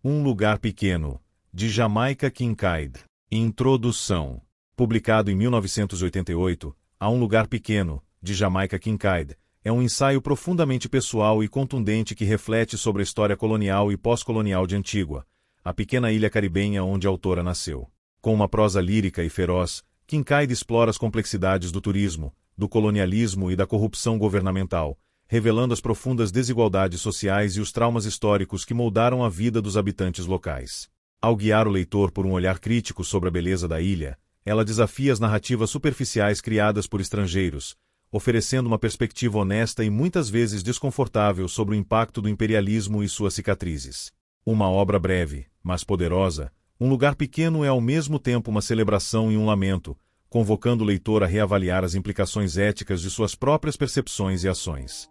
Um lugar pequeno, de Jamaica Kincaid. Introdução. Publicado em 1988, A um lugar pequeno, de Jamaica Kincaid, é um ensaio profundamente pessoal e contundente que reflete sobre a história colonial e pós-colonial de Antígua, a pequena ilha caribenha onde a autora nasceu. Com uma prosa lírica e feroz, Kincaid explora as complexidades do turismo, do colonialismo e da corrupção governamental, revelando as profundas desigualdades sociais e os traumas históricos que moldaram a vida dos habitantes locais. Ao guiar o leitor por um olhar crítico sobre a beleza da ilha, ela desafia as narrativas superficiais criadas por estrangeiros, oferecendo uma perspectiva honesta e muitas vezes desconfortável sobre o impacto do imperialismo e suas cicatrizes. Uma obra breve, mas poderosa, Um Lugar Pequeno é ao mesmo tempo uma celebração e um lamento, convocando o leitor a reavaliar as implicações éticas de suas próprias percepções e ações.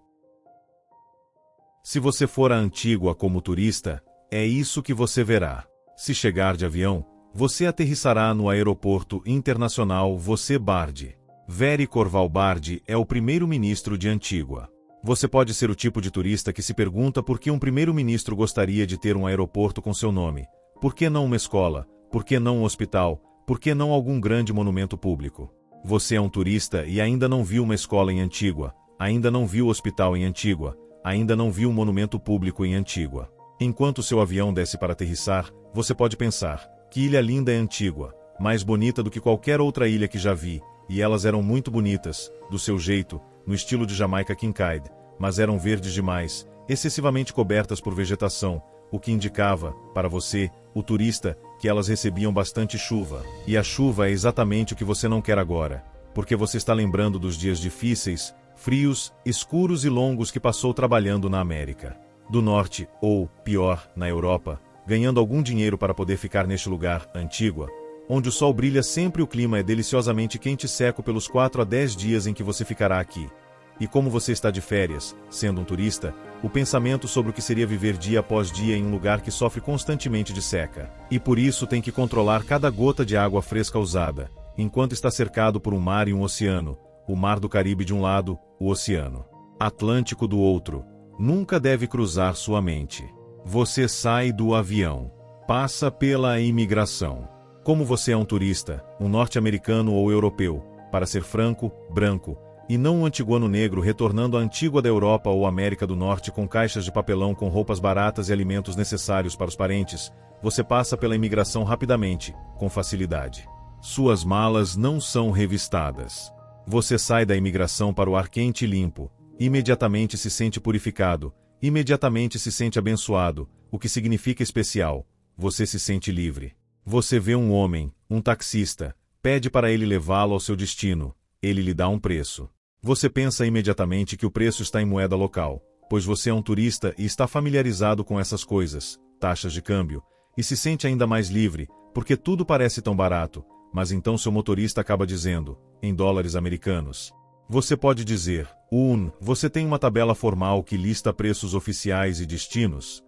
Se você for a Antígua como turista, é isso que você verá. Se chegar de avião, você aterrissará no aeroporto internacional Você Bardi. Veri Corval Bardi é o primeiro-ministro de Antígua. Você pode ser o tipo de turista que se pergunta por que um primeiro-ministro gostaria de ter um aeroporto com seu nome. Por que não uma escola? Por que não um hospital? Por que não algum grande monumento público? Você é um turista e ainda não viu uma escola em Antígua, ainda não viu o hospital em Antígua, ainda não viu um monumento público em Antígua. Enquanto seu avião desce para aterrissar, você pode pensar, que ilha linda é Antígua, mais bonita do que qualquer outra ilha que já vi, e elas eram muito bonitas, do seu jeito, no estilo de Jamaica Kincaid, mas eram verdes demais, excessivamente cobertas por vegetação, o que indicava, para você, o turista, que elas recebiam bastante chuva. E a chuva é exatamente o que você não quer agora, porque você está lembrando dos dias difíceis, frios, escuros e longos que passou trabalhando na América do Norte, ou, pior, na Europa, ganhando algum dinheiro para poder ficar neste lugar, Antígua, onde o sol brilha sempre e o clima é deliciosamente quente e seco pelos 4 a 10 dias em que você ficará aqui. E como você está de férias, sendo um turista, o pensamento sobre o que seria viver dia após dia em um lugar que sofre constantemente de seca. E por isso tem que controlar cada gota de água fresca usada, enquanto está cercado por um mar e um oceano, o Mar do Caribe de um lado, o Oceano Atlântico do outro. Nunca deve cruzar sua mente. Você sai do avião, passa pela imigração. Como você é um turista, um norte-americano ou europeu, para ser franco, branco, e não um antiguano negro retornando à Antígua da Europa ou América do Norte com caixas de papelão com roupas baratas e alimentos necessários para os parentes, você passa pela imigração rapidamente, com facilidade. Suas malas não são revistadas. Você sai da imigração para o ar quente e limpo, imediatamente se sente purificado, imediatamente se sente abençoado, o que significa especial, você se sente livre. Você vê um homem, um taxista, pede para ele levá-lo ao seu destino, ele lhe dá um preço. Você pensa imediatamente que o preço está em moeda local, pois você é um turista e está familiarizado com essas coisas, taxas de câmbio, e se sente ainda mais livre, porque tudo parece tão barato, mas então seu motorista acaba dizendo, em dólares americanos. Você pode dizer, você tem uma tabela formal que lista preços oficiais e destinos?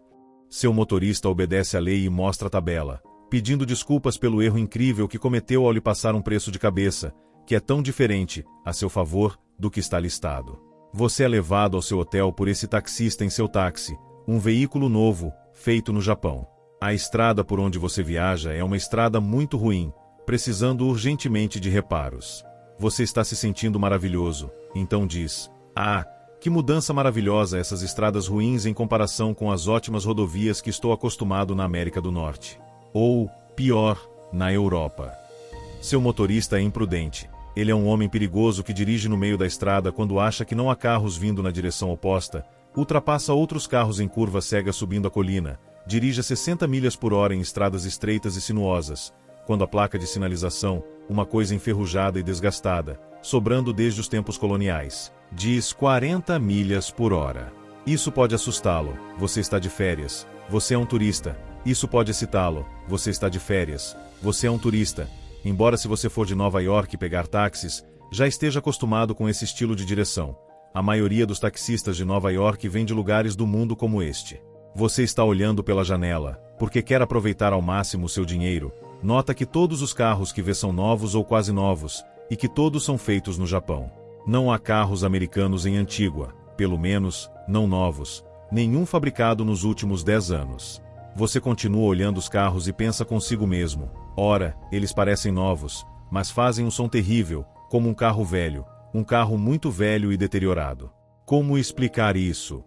Seu motorista obedece à lei e mostra a tabela, pedindo desculpas pelo erro incrível que cometeu ao lhe passar um preço de cabeça, que é tão diferente, a seu favor, do que está listado. Você é levado ao seu hotel por esse taxista em seu táxi, um veículo novo, feito no Japão. A estrada por onde você viaja é uma estrada muito ruim, precisando urgentemente de reparos. Você está se sentindo maravilhoso, então diz, que mudança maravilhosa essas estradas ruins em comparação com as ótimas rodovias que estou acostumado na América do Norte. Ou, pior, na Europa. Seu motorista é imprudente. Ele é um homem perigoso que dirige no meio da estrada quando acha que não há carros vindo na direção oposta, ultrapassa outros carros em curva cega subindo a colina, dirige a 60 milhas por hora em estradas estreitas e sinuosas, quando a placa de sinalização, uma coisa enferrujada e desgastada, sobrando desde os tempos coloniais, diz 40 milhas por hora. Isso pode assustá-lo, você está de férias, você é um turista. Isso pode excitá-lo, você está de férias, você é um turista. Embora se você for de Nova York pegar táxis, já esteja acostumado com esse estilo de direção. A maioria dos taxistas de Nova York vem de lugares do mundo como este. Você está olhando pela janela, porque quer aproveitar ao máximo o seu dinheiro. Nota que todos os carros que vê são novos ou quase novos, e que todos são feitos no Japão. Não há carros americanos em Antígua, pelo menos, não novos, nenhum fabricado nos últimos 10 anos. Você continua olhando os carros e pensa consigo mesmo: ora, eles parecem novos, mas fazem um som terrível, como um carro velho, um carro muito velho e deteriorado. Como explicar isso?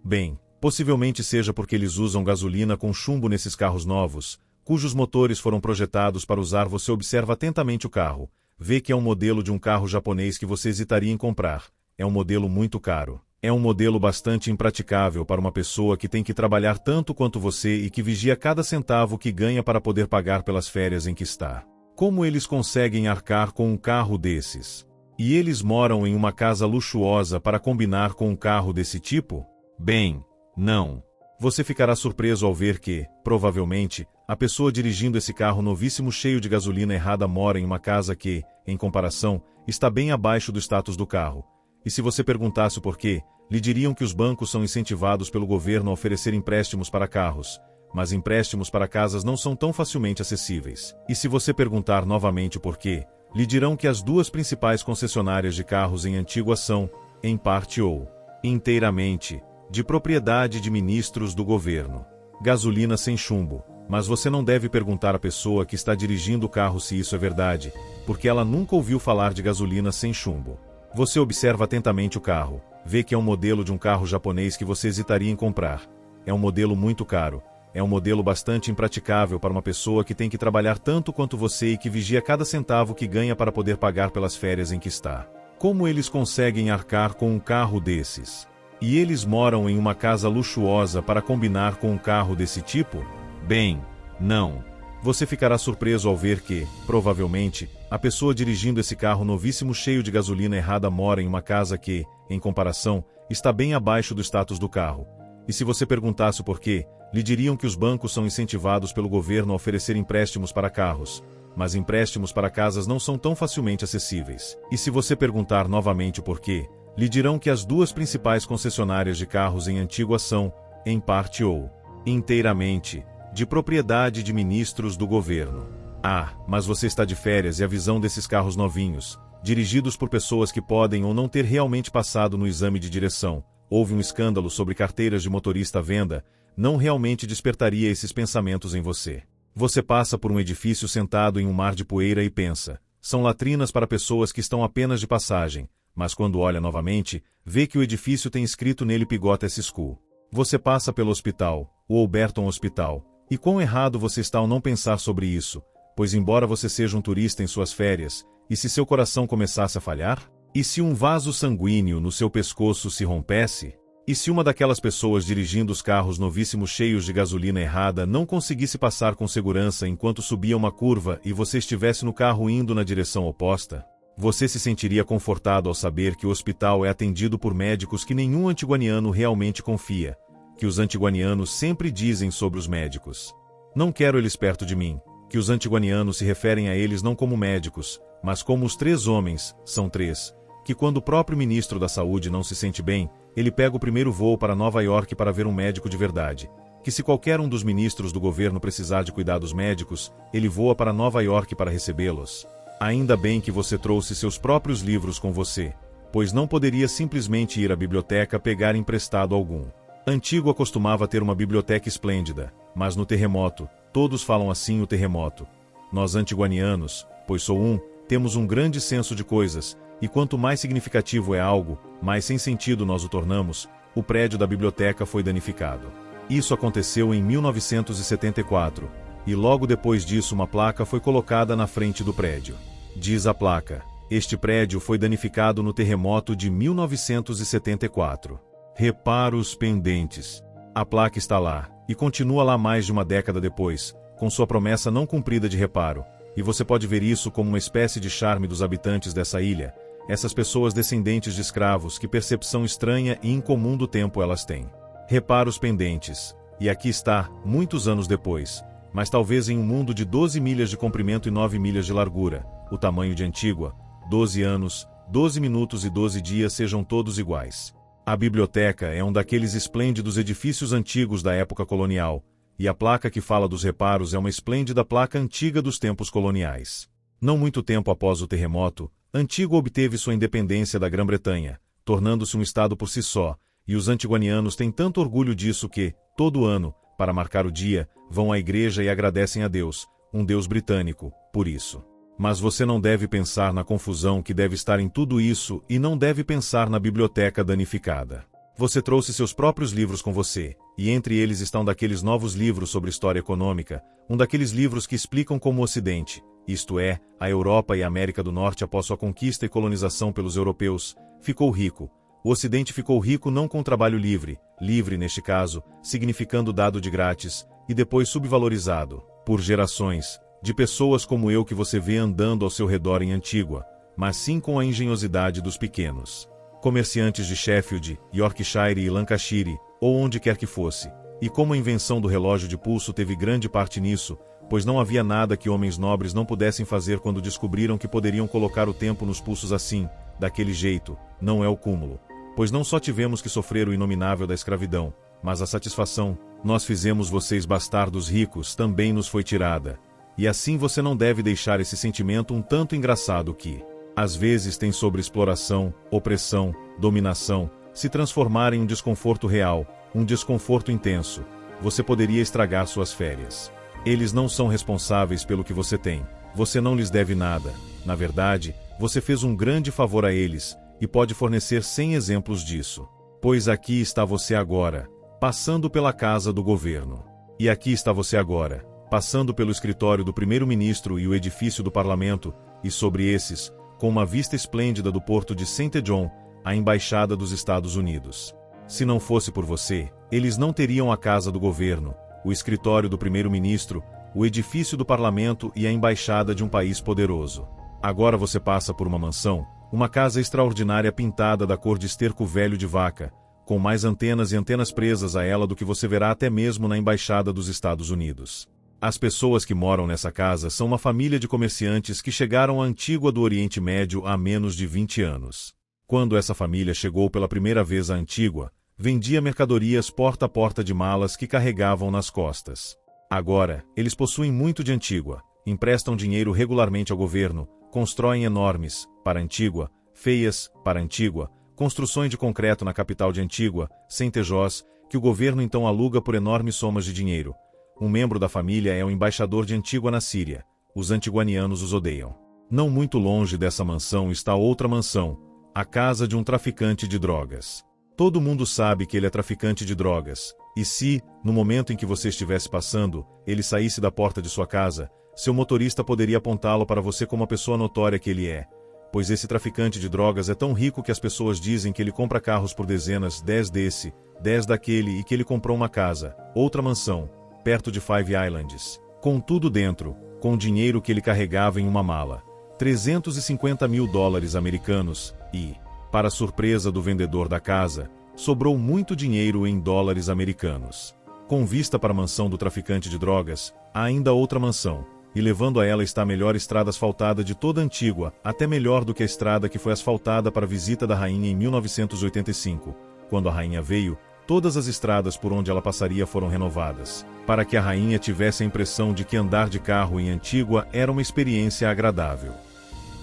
Bem, possivelmente seja porque eles usam gasolina com chumbo nesses carros novos, cujos motores foram projetados para usar. Você observa atentamente o carro, vê que é um modelo de um carro japonês que você hesitaria em comprar. É um modelo muito caro. É um modelo bastante impraticável para uma pessoa que tem que trabalhar tanto quanto você e que vigia cada centavo que ganha para poder pagar pelas férias em que está. Como eles conseguem arcar com um carro desses? E eles moram em uma casa luxuosa para combinar com um carro desse tipo? Bem, não. Você ficará surpreso ao ver que, provavelmente, a pessoa dirigindo esse carro novíssimo cheio de gasolina errada mora em uma casa que, em comparação, está bem abaixo do status do carro. E se você perguntasse o porquê, lhe diriam que os bancos são incentivados pelo governo a oferecer empréstimos para carros, mas empréstimos para casas não são tão facilmente acessíveis. E se você perguntar novamente o porquê, lhe dirão que as duas principais concessionárias de carros em Antigua são, em parte ou inteiramente, de propriedade de ministros do governo. Gasolina sem chumbo. Mas você não deve perguntar à pessoa que está dirigindo o carro se isso é verdade, porque ela nunca ouviu falar de gasolina sem chumbo. Você observa atentamente o carro, vê que é um modelo de um carro japonês que você hesitaria em comprar. É um modelo muito caro. É um modelo bastante impraticável para uma pessoa que tem que trabalhar tanto quanto você e que vigia cada centavo que ganha para poder pagar pelas férias em que está. Como eles conseguem arcar com um carro desses? E eles moram em uma casa luxuosa para combinar com um carro desse tipo? Bem, não. Você ficará surpreso ao ver que, provavelmente, a pessoa dirigindo esse carro novíssimo cheio de gasolina errada mora em uma casa que, em comparação, está bem abaixo do status do carro. E se você perguntasse o porquê, lhe diriam que os bancos são incentivados pelo governo a oferecer empréstimos para carros, mas empréstimos para casas não são tão facilmente acessíveis. E se você perguntar novamente o porquê, lhe dirão que as duas principais concessionárias de carros em Antigua são, em parte ou inteiramente, de propriedade de ministros do governo. Ah, mas você está de férias e a visão desses carros novinhos, dirigidos por pessoas que podem ou não ter realmente passado no exame de direção, houve um escândalo sobre carteiras de motorista à venda, não realmente despertaria esses pensamentos em você. Você passa por um edifício sentado em um mar de poeira e pensa: são latrinas para pessoas que estão apenas de passagem, mas quando olha novamente, vê que o edifício tem escrito nele Pigotes School. Você passa pelo hospital, o Alberton Hospital, e quão errado você está ao não pensar sobre isso, pois embora você seja um turista em suas férias, e se seu coração começasse a falhar? E se um vaso sanguíneo no seu pescoço se rompesse? E se uma daquelas pessoas dirigindo os carros novíssimos cheios de gasolina errada não conseguisse passar com segurança enquanto subia uma curva e você estivesse no carro indo na direção oposta? Você se sentiria confortado ao saber que o hospital é atendido por médicos que nenhum antiguaniano realmente confia, que os antiguanianos sempre dizem sobre os médicos. Não quero eles perto de mim, que os antiguanianos se referem a eles não como médicos, mas como os três homens, são três, que quando o próprio ministro da saúde não se sente bem, ele pega o primeiro voo para Nova York para ver um médico de verdade, que se qualquer um dos ministros do governo precisar de cuidados médicos, ele voa para Nova York para recebê-los. Ainda bem que você trouxe seus próprios livros com você, pois não poderia simplesmente ir à biblioteca pegar emprestado algum. Antigua costumava ter uma biblioteca esplêndida, mas no terremoto, todos falam assim o terremoto. Nós antiguanianos, pois sou um, temos um grande senso de coisas, e quanto mais significativo é algo, mais sem sentido nós o tornamos. O prédio da biblioteca foi danificado. Isso aconteceu em 1974, e logo depois disso uma placa foi colocada na frente do prédio. Diz a placa: este prédio foi danificado no terremoto de 1974. Reparos pendentes. A placa está lá, e continua lá mais de uma década depois, com sua promessa não cumprida de reparo, e você pode ver isso como uma espécie de charme dos habitantes dessa ilha, essas pessoas descendentes de escravos, que percepção estranha e incomum do tempo elas têm. Reparos pendentes. E aqui está, muitos anos depois, mas talvez em um mundo de 12 milhas de comprimento e 9 milhas de largura, o tamanho de Antígua, 12 anos, 12 minutos e 12 dias sejam todos iguais. A biblioteca é um daqueles esplêndidos edifícios antigos da época colonial, e a placa que fala dos reparos é uma esplêndida placa antiga dos tempos coloniais. Não muito tempo após o terremoto, Antígua obteve sua independência da Grã-Bretanha, tornando-se um estado por si só, e os antiguanianos têm tanto orgulho disso que, todo ano, para marcar o dia, vão à igreja e agradecem a Deus, um Deus britânico, por isso. Mas você não deve pensar na confusão que deve estar em tudo isso e não deve pensar na biblioteca danificada. Você trouxe seus próprios livros com você, e entre eles estão daqueles novos livros sobre história econômica, um daqueles livros que explicam como o Ocidente, isto é, a Europa e a América do Norte após sua conquista e colonização pelos europeus, ficou rico. O Ocidente ficou rico não com trabalho livre, livre neste caso, significando dado de grátis, e depois subvalorizado, por gerações, de pessoas como eu que você vê andando ao seu redor em Antígua, mas sim com a engenhosidade dos pequenos. Comerciantes de Sheffield, Yorkshire e Lancashire, ou onde quer que fosse, e como a invenção do relógio de pulso teve grande parte nisso, pois não havia nada que homens nobres não pudessem fazer quando descobriram que poderiam colocar o tempo nos pulsos assim, daquele jeito, não é o cúmulo. Pois não só tivemos que sofrer o inominável da escravidão, mas a satisfação, nós fizemos vocês bastardos ricos, também nos foi tirada. E assim você não deve deixar esse sentimento um tanto engraçado que, às vezes tem sobre exploração, opressão, dominação, se transformar em um desconforto real, um desconforto intenso. Você poderia estragar suas férias. Eles não são responsáveis pelo que você tem. Você não lhes deve nada. Na verdade, você fez um grande favor a eles, e pode fornecer 100 exemplos disso. Pois aqui está você agora, passando pela casa do governo. E aqui está você agora, passando pelo escritório do primeiro-ministro e o edifício do parlamento, e sobre esses, com uma vista esplêndida do porto de St. John, a embaixada dos Estados Unidos. Se não fosse por você, eles não teriam a casa do governo, o escritório do primeiro-ministro, o edifício do parlamento e a embaixada de um país poderoso. Agora você passa por uma mansão, uma casa extraordinária pintada da cor de esterco velho de vaca, com mais antenas e antenas presas a ela do que você verá até mesmo na embaixada dos Estados Unidos. As pessoas que moram nessa casa são uma família de comerciantes que chegaram à Antígua do Oriente Médio há menos de 20 anos. Quando essa família chegou pela primeira vez à Antígua, vendia mercadorias porta a porta de malas que carregavam nas costas. Agora, eles possuem muito de Antígua, emprestam dinheiro regularmente ao governo, constroem enormes, para Antígua, feias, para Antígua, construções de concreto na capital de Antígua, Centejós, que o governo então aluga por enormes somas de dinheiro. Um membro da família é o embaixador de Antígua na Síria. Os antiguanianos os odeiam. Não muito longe dessa mansão está outra mansão, a casa de um traficante de drogas. Todo mundo sabe que ele é traficante de drogas, e se, no momento em que você estivesse passando, ele saísse da porta de sua casa, seu motorista poderia apontá-lo para você como a pessoa notória que ele é, pois esse traficante de drogas é tão rico que as pessoas dizem que ele compra carros por dezenas, 10 desse, 10 daquele e que ele comprou uma casa, outra mansão, perto de Five Islands, com tudo dentro, com o dinheiro que ele carregava em uma mala, $350 mil americanos, e, para surpresa do vendedor da casa, sobrou muito dinheiro em dólares americanos. Com vista para a mansão do traficante de drogas, há ainda outra mansão, e levando a ela está a melhor estrada asfaltada de toda Antígua, até melhor do que a estrada que foi asfaltada para a visita da rainha em 1985. Quando a rainha veio, todas as estradas por onde ela passaria foram renovadas, para que a rainha tivesse a impressão de que andar de carro em Antígua era uma experiência agradável.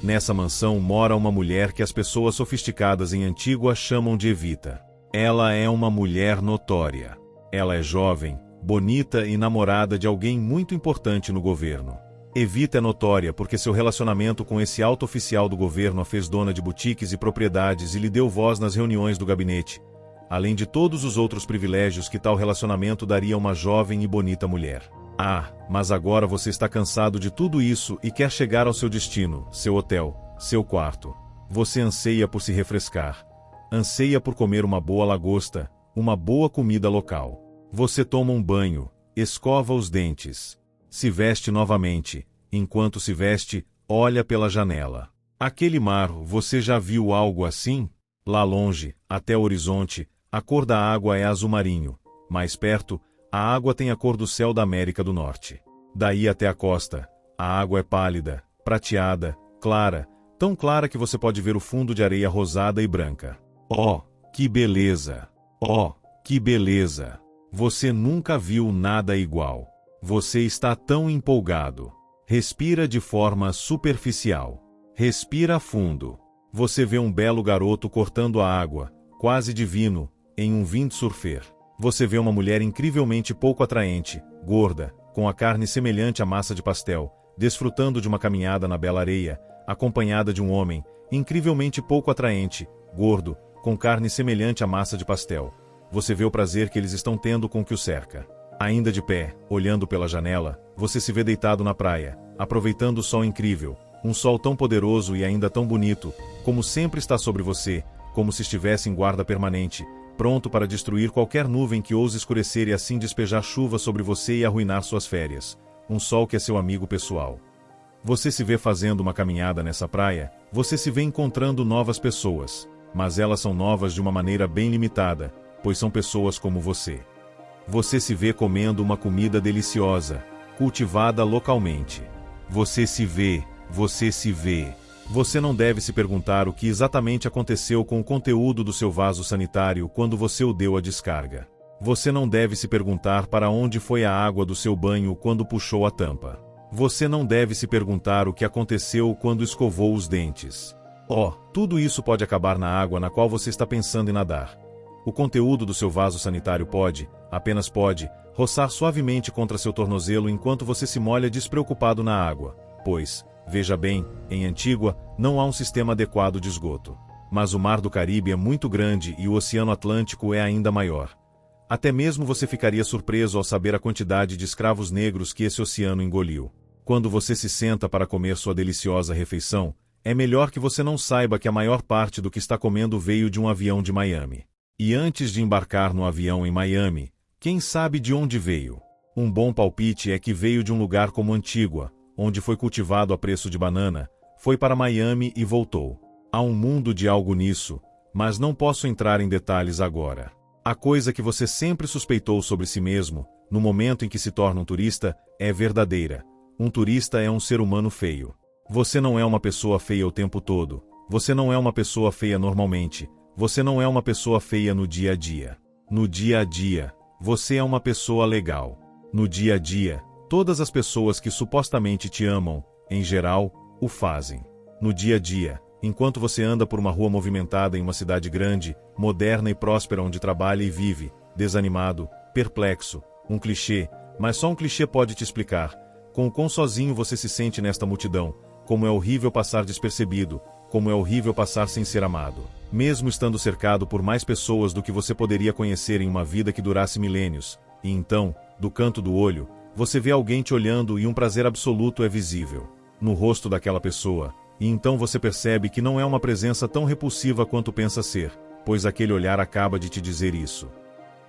Nessa mansão mora uma mulher que as pessoas sofisticadas em Antígua chamam de Evita. Ela é uma mulher notória. Ela é jovem, bonita e namorada de alguém muito importante no governo. Evita é notória porque seu relacionamento com esse alto oficial do governo a fez dona de boutiques e propriedades e lhe deu voz nas reuniões do gabinete, além de todos os outros privilégios que tal relacionamento daria a uma jovem e bonita mulher. Ah, mas agora você está cansado de tudo isso e quer chegar ao seu destino, seu hotel, seu quarto. Você anseia por se refrescar. Anseia por comer uma boa lagosta, uma boa comida local. Você toma um banho, escova os dentes, se veste novamente, enquanto se veste, olha pela janela. Aquele mar, você já viu algo assim? Lá longe, até o horizonte, a cor da água é azul marinho. Mais perto, a água tem a cor do céu da América do Norte. Daí até a costa, a água é pálida, prateada, clara, tão clara que você pode ver o fundo de areia rosada e branca. Oh, que beleza! Oh, que beleza! Você nunca viu nada igual. Você está tão empolgado. Respira de forma superficial. Respira fundo. Você vê um belo garoto cortando a água, quase divino, em um windsurfer. Você vê uma mulher incrivelmente pouco atraente, gorda, com a carne semelhante à massa de pastel, desfrutando de uma caminhada na bela areia, acompanhada de um homem, incrivelmente pouco atraente, gordo, com carne semelhante à massa de pastel. Você vê o prazer que eles estão tendo com o que o cerca. Ainda de pé, olhando pela janela, você se vê deitado na praia, aproveitando o sol incrível, um sol tão poderoso e ainda tão bonito, como sempre está sobre você, como se estivesse em guarda permanente, pronto para destruir qualquer nuvem que ouse escurecer e assim despejar chuva sobre você e arruinar suas férias. Um sol que é seu amigo pessoal. Você se vê fazendo uma caminhada nessa praia, você se vê encontrando novas pessoas, mas elas são novas de uma maneira bem limitada, pois são pessoas como você. Você se vê comendo uma comida deliciosa, cultivada localmente. Você se vê. Você não deve se perguntar o que exatamente aconteceu com o conteúdo do seu vaso sanitário quando você o deu à descarga. Você não deve se perguntar para onde foi a água do seu banho quando puxou a tampa. Você não deve se perguntar o que aconteceu quando escovou os dentes. Tudo isso pode acabar na água na qual você está pensando em nadar. O conteúdo do seu vaso sanitário pode, apenas pode, roçar suavemente contra seu tornozelo enquanto você se molha despreocupado na água, pois, veja bem, em Antígua, não há um sistema adequado de esgoto. Mas o Mar do Caribe é muito grande e o Oceano Atlântico é ainda maior. Até mesmo você ficaria surpreso ao saber a quantidade de escravos negros que esse oceano engoliu. Quando você se senta para comer sua deliciosa refeição, é melhor que você não saiba que a maior parte do que está comendo veio de um avião de Miami. E antes de embarcar no avião em Miami, quem sabe de onde veio? Um bom palpite é que veio de um lugar como Antígua, onde foi cultivado a preço de banana, foi para Miami e voltou. Há um mundo de algo nisso, mas não posso entrar em detalhes agora. A coisa que você sempre suspeitou sobre si mesmo, no momento em que se torna um turista, é verdadeira. Um turista é um ser humano feio. Você não é uma pessoa feia o tempo todo. Você não é uma pessoa feia normalmente. Você não é uma pessoa feia no dia a dia. No dia a dia, você é uma pessoa legal. No dia a dia, todas as pessoas que supostamente te amam, em geral, o fazem. No dia a dia, enquanto você anda por uma rua movimentada em uma cidade grande, moderna e próspera onde trabalha e vive, desanimado, perplexo, um clichê, mas só um clichê pode te explicar, com o quão sozinho você se sente nesta multidão, como é horrível passar despercebido, como é horrível passar sem ser amado. Mesmo estando cercado por mais pessoas do que você poderia conhecer em uma vida que durasse milênios, e então, do canto do olho, você vê alguém te olhando e um prazer absoluto é visível no rosto daquela pessoa, e então você percebe que não é uma presença tão repulsiva quanto pensa ser, pois aquele olhar acaba de te dizer isso.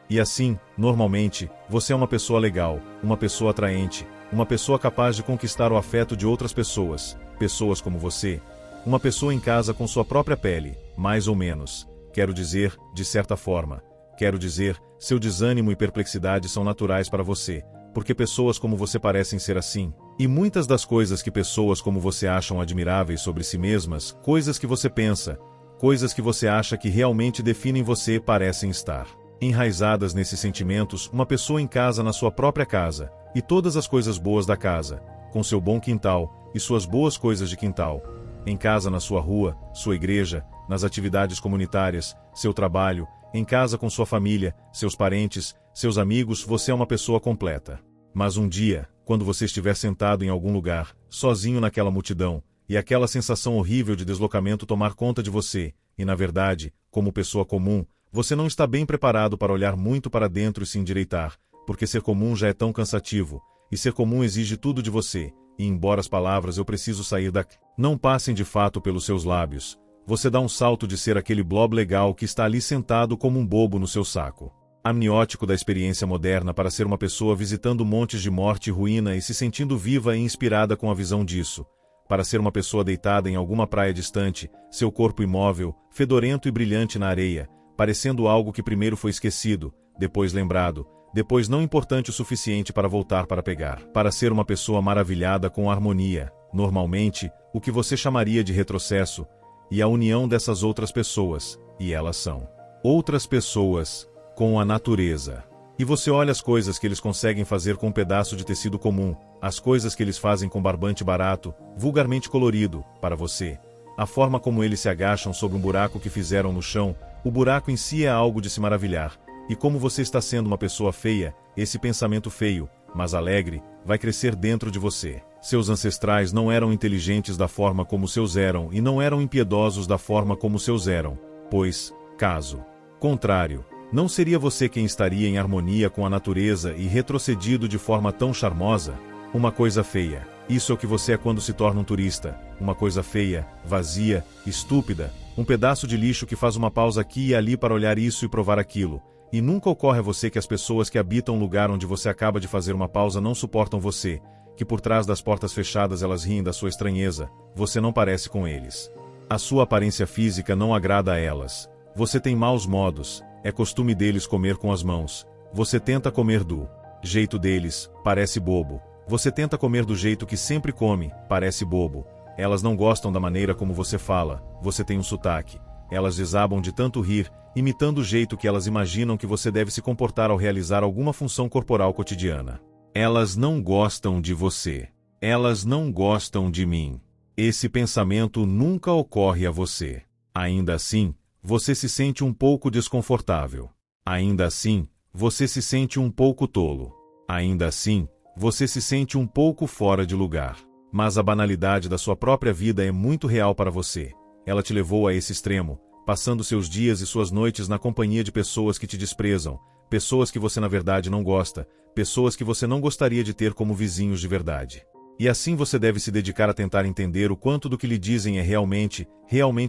E assim, normalmente, você é uma pessoa legal, uma pessoa atraente, uma pessoa capaz de conquistar o afeto de outras pessoas, pessoas como você, uma pessoa em casa com sua própria pele, mais ou menos, quero dizer, de certa forma, quero dizer, seu desânimo e perplexidade são naturais para você, porque pessoas como você parecem ser assim, e muitas das coisas que pessoas como você acham admiráveis sobre si mesmas, coisas que você pensa, coisas que você acha que realmente definem você parecem estar enraizadas nesses sentimentos, uma pessoa em casa na sua própria casa, e todas as coisas boas da casa, com seu bom quintal, e suas boas coisas de quintal, em casa na sua rua, sua igreja, nas atividades comunitárias, seu trabalho, em casa com sua família, seus parentes, seus amigos, você é uma pessoa completa. Mas um dia, quando você estiver sentado em algum lugar, sozinho naquela multidão, e aquela sensação horrível de deslocamento tomar conta de você, e na verdade, como pessoa comum, você não está bem preparado para olhar muito para dentro e se endireitar, porque ser comum já é tão cansativo, e ser comum exige tudo de você, e embora as palavras "eu preciso sair daqui" não passem de fato pelos seus lábios, você dá um salto de ser aquele blob legal que está ali sentado como um bobo no seu saco. Amniótico da experiência moderna para ser uma pessoa visitando montes de morte e ruína e se sentindo viva e inspirada com a visão disso. Para ser uma pessoa deitada em alguma praia distante, seu corpo imóvel, fedorento e brilhante na areia, parecendo algo que primeiro foi esquecido, depois lembrado, depois não importante o suficiente para voltar para pegar. Para ser uma pessoa maravilhada com harmonia, normalmente, o que você chamaria de retrocesso, e a união dessas outras pessoas, e elas são outras pessoas, com a natureza. E você olha as coisas que eles conseguem fazer com um pedaço de tecido comum, as coisas que eles fazem com barbante barato, vulgarmente colorido, para você. A forma como eles se agacham sobre um buraco que fizeram no chão, o buraco em si é algo de se maravilhar, E como você está sendo uma pessoa feia, esse pensamento feio, mas alegre, vai crescer dentro de você. Seus ancestrais não eram inteligentes da forma como seus eram e não eram impiedosos da forma como seus eram, pois, caso contrário, não seria você quem estaria em harmonia com a natureza e retrocedido de forma tão charmosa? Uma coisa feia. Isso é o que você é quando se torna um turista. Uma coisa feia, vazia, estúpida, um pedaço de lixo que faz uma pausa aqui e ali para olhar isso e provar aquilo. E nunca ocorre a você que as pessoas que habitam o lugar onde você acaba de fazer uma pausa não suportam você, que por trás das portas fechadas elas riem da sua estranheza, você não parece com eles. A sua aparência física não agrada a elas. Você tem maus modos, é costume deles comer com as mãos. Você tenta comer do jeito deles, parece bobo. Você tenta comer do jeito que sempre come, parece bobo. Elas não gostam da maneira como você fala, você tem um sotaque. Elas desabam de tanto rir, imitando o jeito que elas imaginam que você deve se comportar ao realizar alguma função corporal cotidiana. Elas não gostam de você. Elas não gostam de mim. Esse pensamento nunca ocorre a você. Ainda assim, você se sente um pouco desconfortável. Ainda assim, você se sente um pouco tolo. Ainda assim, você se sente um pouco fora de lugar. Mas a banalidade da sua própria vida é muito real para você. Ela te levou a esse extremo, passando seus dias e suas noites na companhia de pessoas que te desprezam, pessoas que você na verdade não gosta, pessoas que você não gostaria de ter como vizinhos de verdade. E assim você deve se dedicar a tentar entender o quanto do que lhe dizem é realmente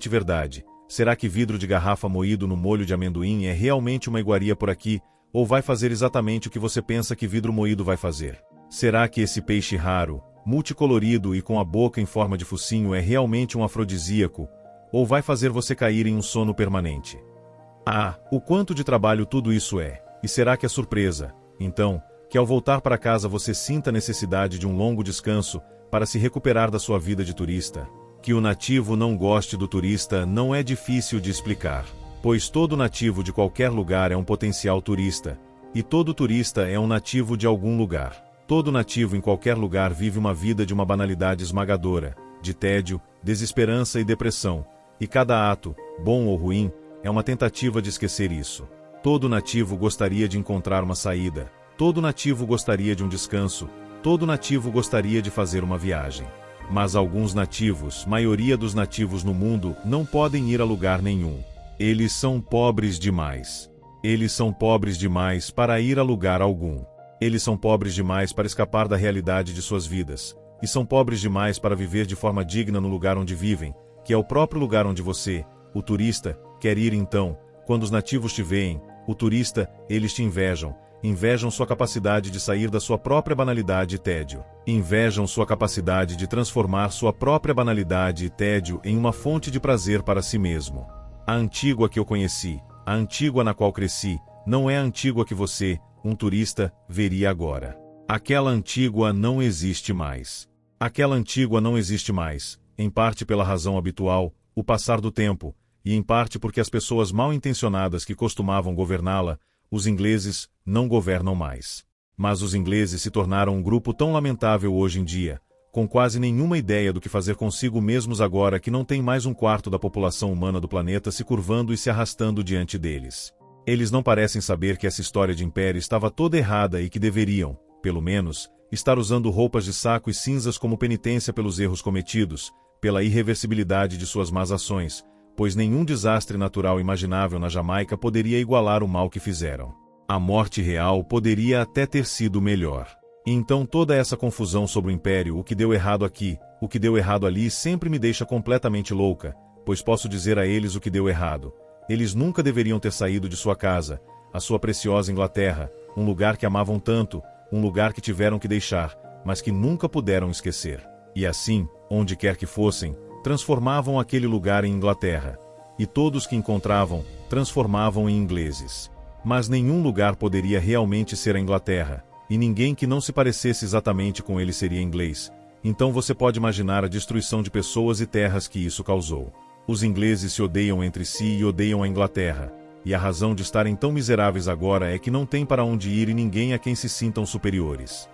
verdade. Será que vidro de garrafa moído no molho de amendoim é realmente uma iguaria por aqui, ou vai fazer exatamente o que você pensa que vidro moído vai fazer? Será que esse peixe raro, multicolorido e com a boca em forma de focinho é realmente um afrodisíaco, ou vai fazer você cair em um sono permanente? Ah, o quanto de trabalho tudo isso é! E será que é surpresa, então, que ao voltar para casa você sinta a necessidade de um longo descanso para se recuperar da sua vida de turista? Que o nativo não goste do turista não é difícil de explicar, pois todo nativo de qualquer lugar é um potencial turista, e todo turista é um nativo de algum lugar. Todo nativo em qualquer lugar vive uma vida de uma banalidade esmagadora, de tédio, desesperança e depressão, e cada ato, bom ou ruim, é uma tentativa de esquecer isso. Todo nativo gostaria de encontrar uma saída, todo nativo gostaria de um descanso, todo nativo gostaria de fazer uma viagem. Mas alguns nativos, maioria dos nativos no mundo, não podem ir a lugar nenhum. Eles são pobres demais. Eles são pobres demais para ir a lugar algum. Eles são pobres demais para escapar da realidade de suas vidas. E são pobres demais para viver de forma digna no lugar onde vivem, que é o próprio lugar onde você, o turista, quer ir então. Quando os nativos te veem, o turista, eles te invejam. Invejam sua capacidade de sair da sua própria banalidade e tédio. Invejam sua capacidade de transformar sua própria banalidade e tédio em uma fonte de prazer para si mesmo. A Antígua que eu conheci, a Antígua na qual cresci, não é a Antígua que você, um turista, veria agora. Aquela Antígua não existe mais. Aquela Antígua não existe mais, em parte pela razão habitual, o passar do tempo, e em parte porque as pessoas mal intencionadas que costumavam governá-la, os ingleses, não governam mais. Mas os ingleses se tornaram um grupo tão lamentável hoje em dia, com quase nenhuma ideia do que fazer consigo mesmos agora que não tem mais um quarto da população humana do planeta se curvando e se arrastando diante deles. Eles não parecem saber que essa história de império estava toda errada e que deveriam, pelo menos, estar usando roupas de saco e cinzas como penitência pelos erros cometidos, pela irreversibilidade de suas más ações, pois nenhum desastre natural imaginável na Jamaica poderia igualar o mal que fizeram. A morte real poderia até ter sido melhor. E então toda essa confusão sobre o império, o que deu errado aqui, o que deu errado ali, sempre me deixa completamente louca, pois posso dizer a eles o que deu errado. Eles nunca deveriam ter saído de sua casa, a sua preciosa Inglaterra, um lugar que amavam tanto, um lugar que tiveram que deixar, mas que nunca puderam esquecer. E assim, onde quer que fossem, transformavam aquele lugar em Inglaterra. E todos que encontravam, transformavam em ingleses. Mas nenhum lugar poderia realmente ser a Inglaterra, e ninguém que não se parecesse exatamente com ele seria inglês. Então você pode imaginar a destruição de pessoas e terras que isso causou. Os ingleses se odeiam entre si e odeiam a Inglaterra, e a razão de estarem tão miseráveis agora é que não tem para onde ir e ninguém a quem se sintam superiores.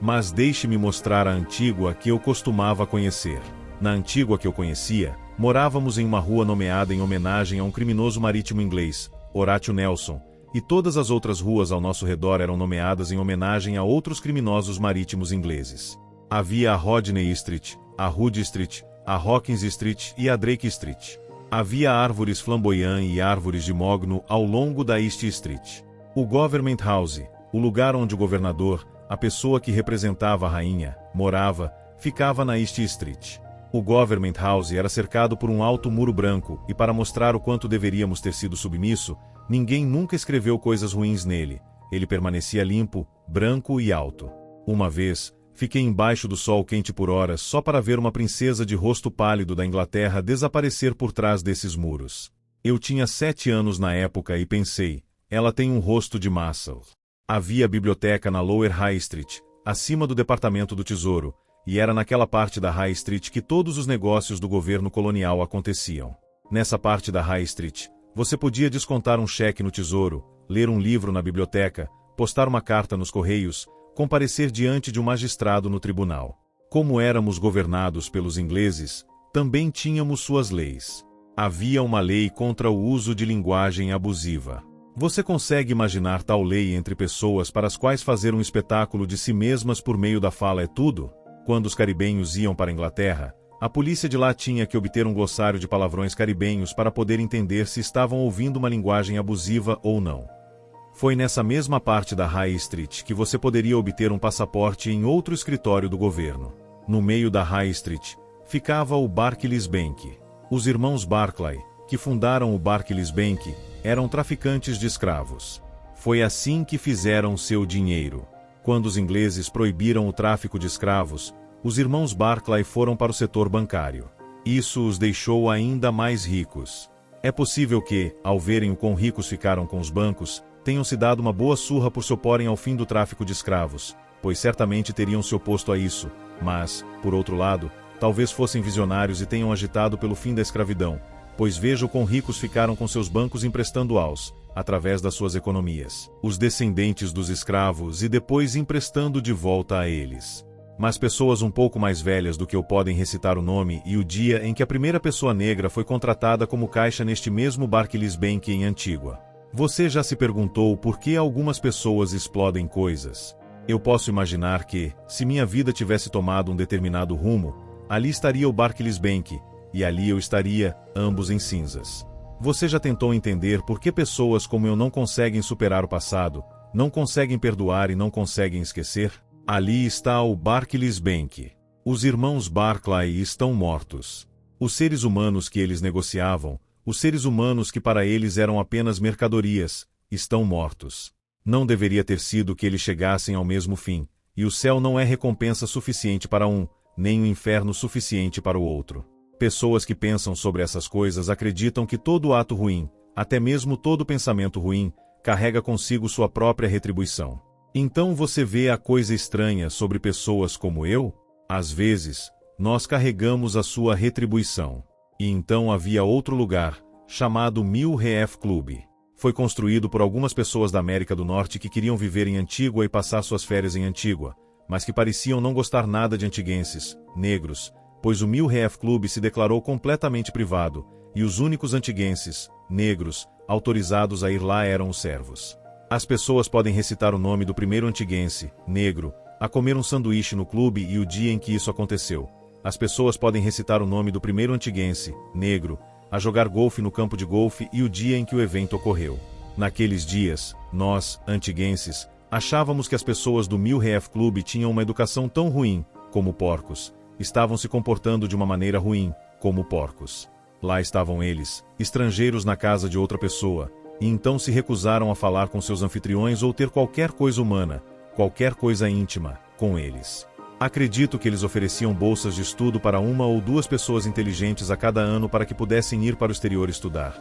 Mas deixe-me mostrar a Antígua que eu costumava conhecer. Na Antígua que eu conhecia, morávamos em uma rua nomeada em homenagem a um criminoso marítimo inglês, Horatio Nelson, e todas as outras ruas ao nosso redor eram nomeadas em homenagem a outros criminosos marítimos ingleses. Havia a Rodney Street, a Hood Street, a Hawkins Street e a Drake Street. Havia árvores flamboyant e árvores de mogno ao longo da East Street. O Government House, o lugar onde o governador, a pessoa que representava a rainha, morava, ficava na East Street. O Government House era cercado por um alto muro branco e, para mostrar o quanto deveríamos ter sido submisso, ninguém nunca escreveu coisas ruins nele. Ele permanecia limpo, branco e alto. Uma vez, fiquei embaixo do sol quente por horas só para ver uma princesa de rosto pálido da Inglaterra desaparecer por trás desses muros. Eu tinha 7 anos na época e pensei, ela tem um rosto de massa. Havia biblioteca na Lower High Street, acima do Departamento do Tesouro, e era naquela parte da High Street que todos os negócios do governo colonial aconteciam. Nessa parte da High Street, você podia descontar um cheque no tesouro, ler um livro na biblioteca, postar uma carta nos correios, comparecer diante de um magistrado no tribunal. Como éramos governados pelos ingleses, também tínhamos suas leis. Havia uma lei contra o uso de linguagem abusiva. Você consegue imaginar tal lei entre pessoas para as quais fazer um espetáculo de si mesmas por meio da fala é tudo? Quando os caribenhos iam para a Inglaterra, a polícia de lá tinha que obter um glossário de palavrões caribenhos para poder entender se estavam ouvindo uma linguagem abusiva ou não. Foi nessa mesma parte da High Street que você poderia obter um passaporte em outro escritório do governo. No meio da High Street, ficava o Barclays Bank. Os irmãos Barclay, que fundaram o Barclays Bank, eram traficantes de escravos. Foi assim que fizeram seu dinheiro. Quando os ingleses proibiram o tráfico de escravos, os irmãos Barclay foram para o setor bancário. Isso os deixou ainda mais ricos. É possível que, ao verem o quão ricos ficaram com os bancos, tenham se dado uma boa surra por se oporem ao fim do tráfico de escravos, pois certamente teriam se oposto a isso, mas, por outro lado, talvez fossem visionários e tenham agitado pelo fim da escravidão, pois veja o quão ricos ficaram com seus bancos emprestando aos, através das suas economias, os descendentes dos escravos e depois emprestando de volta a eles. Mas pessoas um pouco mais velhas do que eu podem recitar o nome e o dia em que a primeira pessoa negra foi contratada como caixa neste mesmo Barclays Bank em Antígua. Você já se perguntou por que algumas pessoas explodem coisas? Eu posso imaginar que, se minha vida tivesse tomado um determinado rumo, ali estaria o Barclays Bank, e ali eu estaria, ambos em cinzas. Você já tentou entender por que pessoas como eu não conseguem superar o passado, não conseguem perdoar e não conseguem esquecer? Ali está o Barclays Bank. Os irmãos Barclay estão mortos. Os seres humanos que eles negociavam, os seres humanos que para eles eram apenas mercadorias, estão mortos. Não deveria ter sido que eles chegassem ao mesmo fim, e o céu não é recompensa suficiente para um, nem o inferno suficiente para o outro. Pessoas que pensam sobre essas coisas acreditam que todo ato ruim, até mesmo todo pensamento ruim, carrega consigo sua própria retribuição. Então você vê a coisa estranha sobre pessoas como eu? Às vezes, nós carregamos a sua retribuição. E então havia outro lugar, chamado Mill Reef Club. Foi construído por algumas pessoas da América do Norte que queriam viver em Antígua e passar suas férias em Antígua, mas que pareciam não gostar nada de antiguenses, negros, pois o Mill Reef Club se declarou completamente privado, e os únicos antiguenses, negros, autorizados a ir lá eram os servos. As pessoas podem recitar o nome do primeiro antiguense, negro, a comer um sanduíche no clube e o dia em que isso aconteceu. As pessoas podem recitar o nome do primeiro antiguense, negro, a jogar golfe no campo de golfe e o dia em que o evento ocorreu. Naqueles dias, nós, antiguenses, achávamos que as pessoas do Mill Reef Club tinham uma educação tão ruim, como porcos. Estavam se comportando de uma maneira ruim, como porcos. Lá estavam eles, estrangeiros na casa de outra pessoa, e então se recusaram a falar com seus anfitriões ou ter qualquer coisa humana, qualquer coisa íntima, com eles. Acredito que eles ofereciam bolsas de estudo para 1 ou 2 pessoas inteligentes a cada ano para que pudessem ir para o exterior estudar.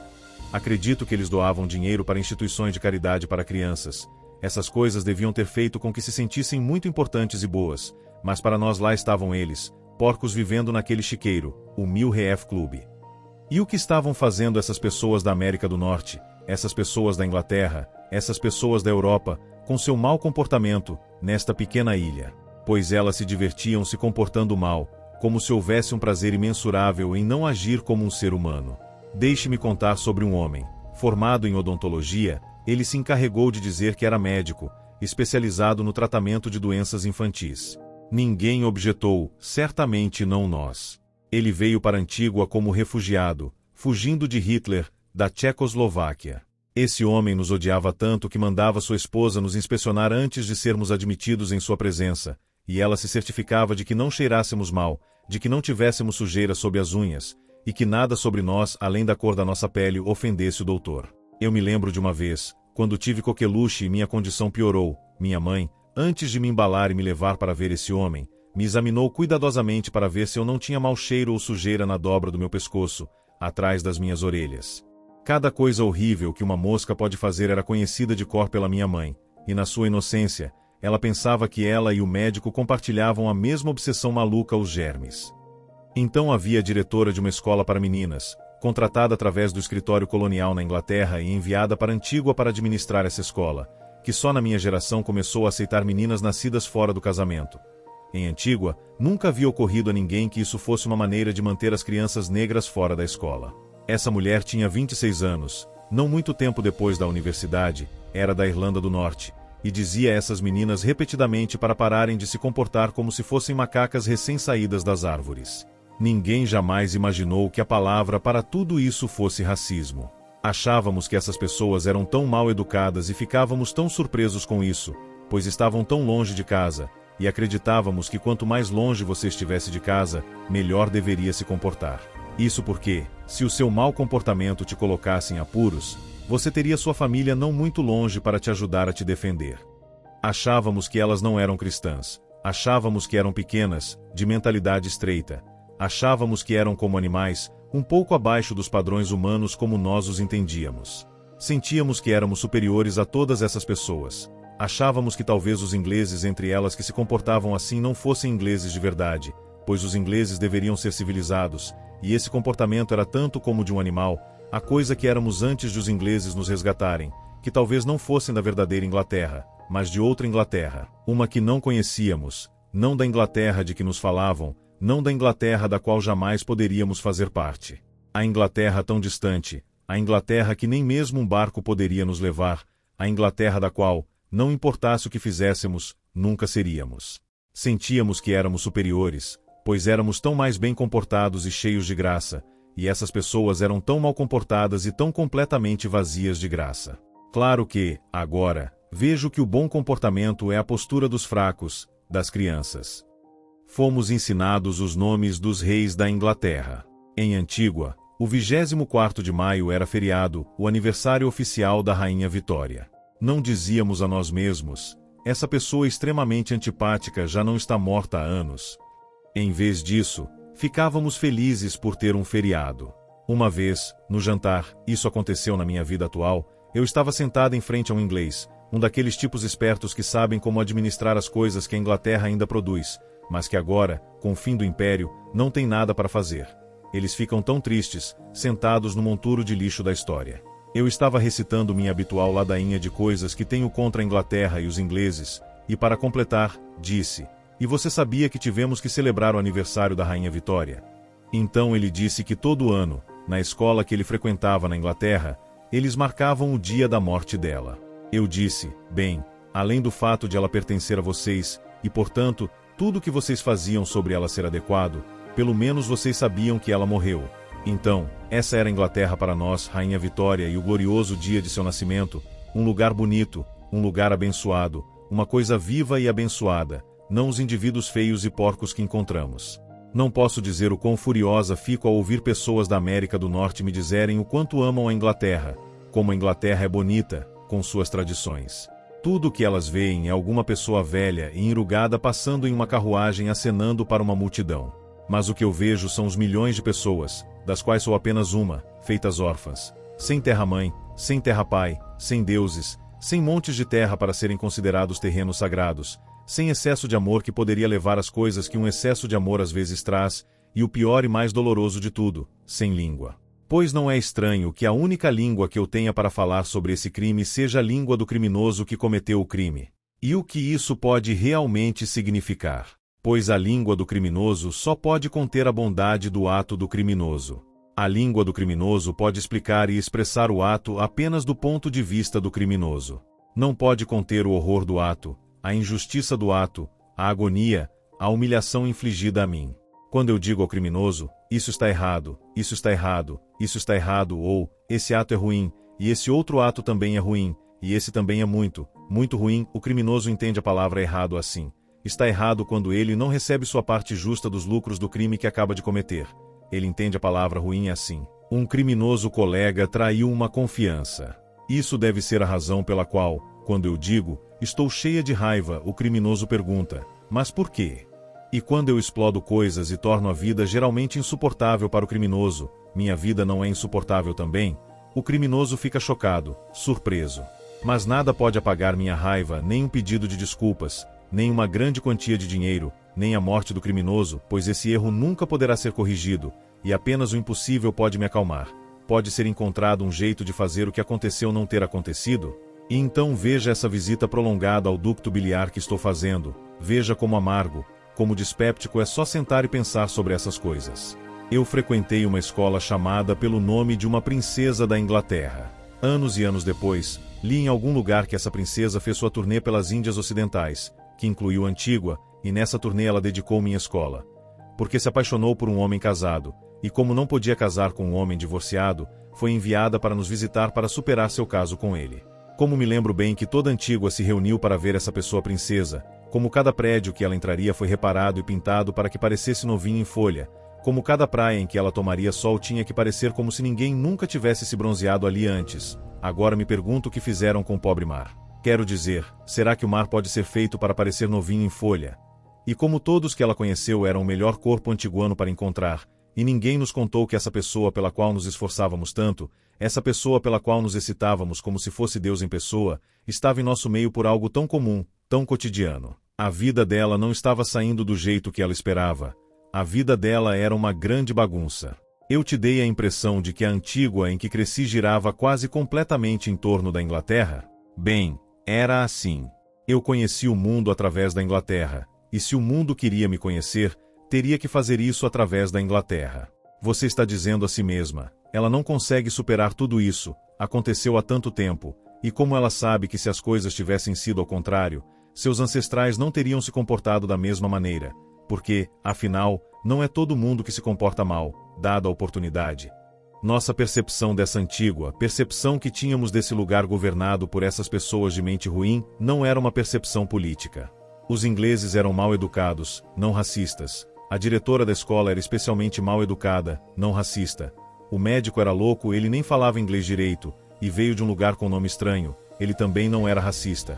Acredito que eles doavam dinheiro para instituições de caridade para crianças. Essas coisas deviam ter feito com que se sentissem muito importantes e boas, mas para nós lá estavam eles, porcos vivendo naquele chiqueiro, o Mill Reef Club. E o que estavam fazendo essas pessoas da América do Norte, essas pessoas da Inglaterra, essas pessoas da Europa, com seu mau comportamento, nesta pequena ilha? Pois elas se divertiam se comportando mal, como se houvesse um prazer imensurável em não agir como um ser humano. Deixe-me contar sobre um homem, formado em odontologia, Ele se encarregou de dizer que era médico, especializado no tratamento de doenças infantis. Ninguém objetou, certamente não nós. Ele veio para Antígua como refugiado, fugindo de Hitler, da Tchecoslováquia. Esse homem nos odiava tanto que mandava sua esposa nos inspecionar antes de sermos admitidos em sua presença, e ela se certificava de que não cheirássemos mal, de que não tivéssemos sujeira sob as unhas, e que nada sobre nós, além da cor da nossa pele, ofendesse o doutor. Eu me lembro de uma vez, quando tive coqueluche e minha condição piorou, minha mãe, antes de me embalar e me levar para ver esse homem, me examinou cuidadosamente para ver se eu não tinha mau cheiro ou sujeira na dobra do meu pescoço, atrás das minhas orelhas. Cada coisa horrível que uma mosca pode fazer era conhecida de cor pela minha mãe, e na sua inocência, ela pensava que ela e o médico compartilhavam a mesma obsessão maluca aos germes. Então havia a diretora de uma escola para meninas, contratada através do escritório colonial na Inglaterra e enviada para Antígua para administrar essa escola, que só na minha geração começou a aceitar meninas nascidas fora do casamento. Em Antígua, nunca havia ocorrido a ninguém que isso fosse uma maneira de manter as crianças negras fora da escola. Essa mulher tinha 26 anos, não muito tempo depois da universidade, era da Irlanda do Norte, e dizia a essas meninas repetidamente para pararem de se comportar como se fossem macacas recém-saídas das árvores. Ninguém jamais imaginou que a palavra para tudo isso fosse racismo. Achávamos que essas pessoas eram tão mal educadas e ficávamos tão surpresos com isso, pois estavam tão longe de casa, e acreditávamos que quanto mais longe você estivesse de casa, melhor deveria se comportar. Isso porque, se o seu mau comportamento te colocasse em apuros, você teria sua família não muito longe para te ajudar a te defender. Achávamos que elas não eram cristãs. Achávamos que eram pequenas, de mentalidade estreita. Achávamos que eram como animais, um pouco abaixo dos padrões humanos como nós os entendíamos. Sentíamos que éramos superiores a todas essas pessoas. Achávamos que talvez os ingleses entre elas que se comportavam assim não fossem ingleses de verdade, pois os ingleses deveriam ser civilizados, e esse comportamento era tanto como de um animal, a coisa que éramos antes de os ingleses nos resgatarem, que talvez não fossem da verdadeira Inglaterra, mas de outra Inglaterra, uma que não conhecíamos, não da Inglaterra de que nos falavam, não da Inglaterra da qual jamais poderíamos fazer parte. A Inglaterra tão distante, a Inglaterra que nem mesmo um barco poderia nos levar, a Inglaterra da qual, não importasse o que fizéssemos, nunca seríamos. Sentíamos que éramos superiores, pois éramos tão mais bem comportados e cheios de graça, e essas pessoas eram tão mal comportadas e tão completamente vazias de graça. Claro que, agora, vejo que o bom comportamento é a postura dos fracos, das crianças. Fomos ensinados os nomes dos reis da Inglaterra. Em Antígua, o 24º de maio era feriado, o aniversário oficial da Rainha Vitória. Não dizíamos a nós mesmos, essa pessoa extremamente antipática já não está morta há anos. Em vez disso, ficávamos felizes por ter um feriado. Uma vez, no jantar, isso aconteceu na minha vida atual, eu estava sentado em frente a um inglês, um daqueles tipos espertos que sabem como administrar as coisas que a Inglaterra ainda produz, mas que agora, com o fim do império, não tem nada para fazer. Eles ficam tão tristes, sentados no monturo de lixo da história. Eu estava recitando minha habitual ladainha de coisas que tenho contra a Inglaterra e os ingleses, e para completar, disse: "E você sabia que tivemos que celebrar o aniversário da Rainha Vitória?" Então ele disse que todo ano, na escola que ele frequentava na Inglaterra, eles marcavam o dia da morte dela. Eu disse: "Bem, além do fato de ela pertencer a vocês, e portanto, tudo o que vocês faziam sobre ela ser adequado, pelo menos vocês sabiam que ela morreu. Então, essa era a Inglaterra para nós, Rainha Vitória e o glorioso dia de seu nascimento, um lugar bonito, um lugar abençoado, uma coisa viva e abençoada, não os indivíduos feios e porcos que encontramos. Não posso dizer o quão furiosa fico ao ouvir pessoas da América do Norte me dizerem o quanto amam a Inglaterra, como a Inglaterra é bonita, com suas tradições. Tudo o que elas veem é alguma pessoa velha e enrugada passando em uma carruagem acenando para uma multidão. Mas o que eu vejo são os milhões de pessoas, das quais sou apenas uma, feitas órfãs, sem terra-mãe, sem terra-pai, sem deuses, sem montes de terra para serem considerados terrenos sagrados, sem excesso de amor que poderia levar às coisas que um excesso de amor às vezes traz, e o pior e mais doloroso de tudo, sem língua. Pois não é estranho que a única língua que eu tenha para falar sobre esse crime seja a língua do criminoso que cometeu o crime. E o que isso pode realmente significar? Pois a língua do criminoso só pode conter a bondade do ato do criminoso. A língua do criminoso pode explicar e expressar o ato apenas do ponto de vista do criminoso. Não pode conter o horror do ato, a injustiça do ato, a agonia, a humilhação infligida a mim. Quando eu digo ao criminoso, isso está errado, isso está errado, isso está errado, ou, esse ato é ruim, e esse outro ato também é ruim, e esse também é muito, muito ruim, o criminoso entende a palavra errado assim. Está errado quando ele não recebe sua parte justa dos lucros do crime que acaba de cometer. Ele entende a palavra ruim assim. Um criminoso colega traiu uma confiança. Isso deve ser a razão pela qual, quando eu digo, estou cheia de raiva, o criminoso pergunta, mas por quê? E quando eu explodo coisas e torno a vida geralmente insuportável para o criminoso, minha vida não é insuportável também? O criminoso fica chocado, surpreso. Mas nada pode apagar minha raiva, nem um pedido de desculpas, nem uma grande quantia de dinheiro, nem a morte do criminoso, pois esse erro nunca poderá ser corrigido, e apenas o impossível pode me acalmar. Pode ser encontrado um jeito de fazer o que aconteceu não ter acontecido? E então veja essa visita prolongada ao ducto biliar que estou fazendo, veja como amargo, como dispéptico é só sentar e pensar sobre essas coisas. Eu frequentei uma escola chamada pelo nome de uma princesa da Inglaterra. Anos e anos depois, li em algum lugar que essa princesa fez sua turnê pelas Índias Ocidentais, que incluiu Antígua, e nessa turnê ela dedicou minha escola. Porque se apaixonou por um homem casado, e como não podia casar com um homem divorciado, foi enviada para nos visitar para superar seu caso com ele. Como me lembro bem que toda Antígua se reuniu para ver essa pessoa princesa, como cada prédio que ela entraria foi reparado e pintado para que parecesse novinho em folha, como cada praia em que ela tomaria sol tinha que parecer como se ninguém nunca tivesse se bronzeado ali antes. Agora me pergunto o que fizeram com o pobre mar. Quero dizer, será que o mar pode ser feito para parecer novinho em folha? E como todos que ela conheceu eram o melhor corpo antiguano para encontrar, e ninguém nos contou que essa pessoa pela qual nos esforçávamos tanto, essa pessoa pela qual nos excitávamos como se fosse Deus em pessoa, estava em nosso meio por algo tão comum, tão cotidiano. A vida dela não estava saindo do jeito que ela esperava. A vida dela era uma grande bagunça. Eu te dei a impressão de que a Antígua em que cresci girava quase completamente em torno da Inglaterra? Bem, era assim. Eu conheci o mundo através da Inglaterra, e se o mundo queria me conhecer, teria que fazer isso através da Inglaterra. Você está dizendo a si mesma, ela não consegue superar tudo isso, aconteceu há tanto tempo, e como ela sabe que se as coisas tivessem sido ao contrário, seus ancestrais não teriam se comportado da mesma maneira, porque, afinal, não é todo mundo que se comporta mal, dada a oportunidade. Nossa percepção dessa Antígua, percepção que tínhamos desse lugar governado por essas pessoas de mente ruim, não era uma percepção política. Os ingleses eram mal educados, não racistas. A diretora da escola era especialmente mal educada, não racista. O médico era louco, ele nem falava inglês direito, e veio de um lugar com nome estranho, ele também não era racista.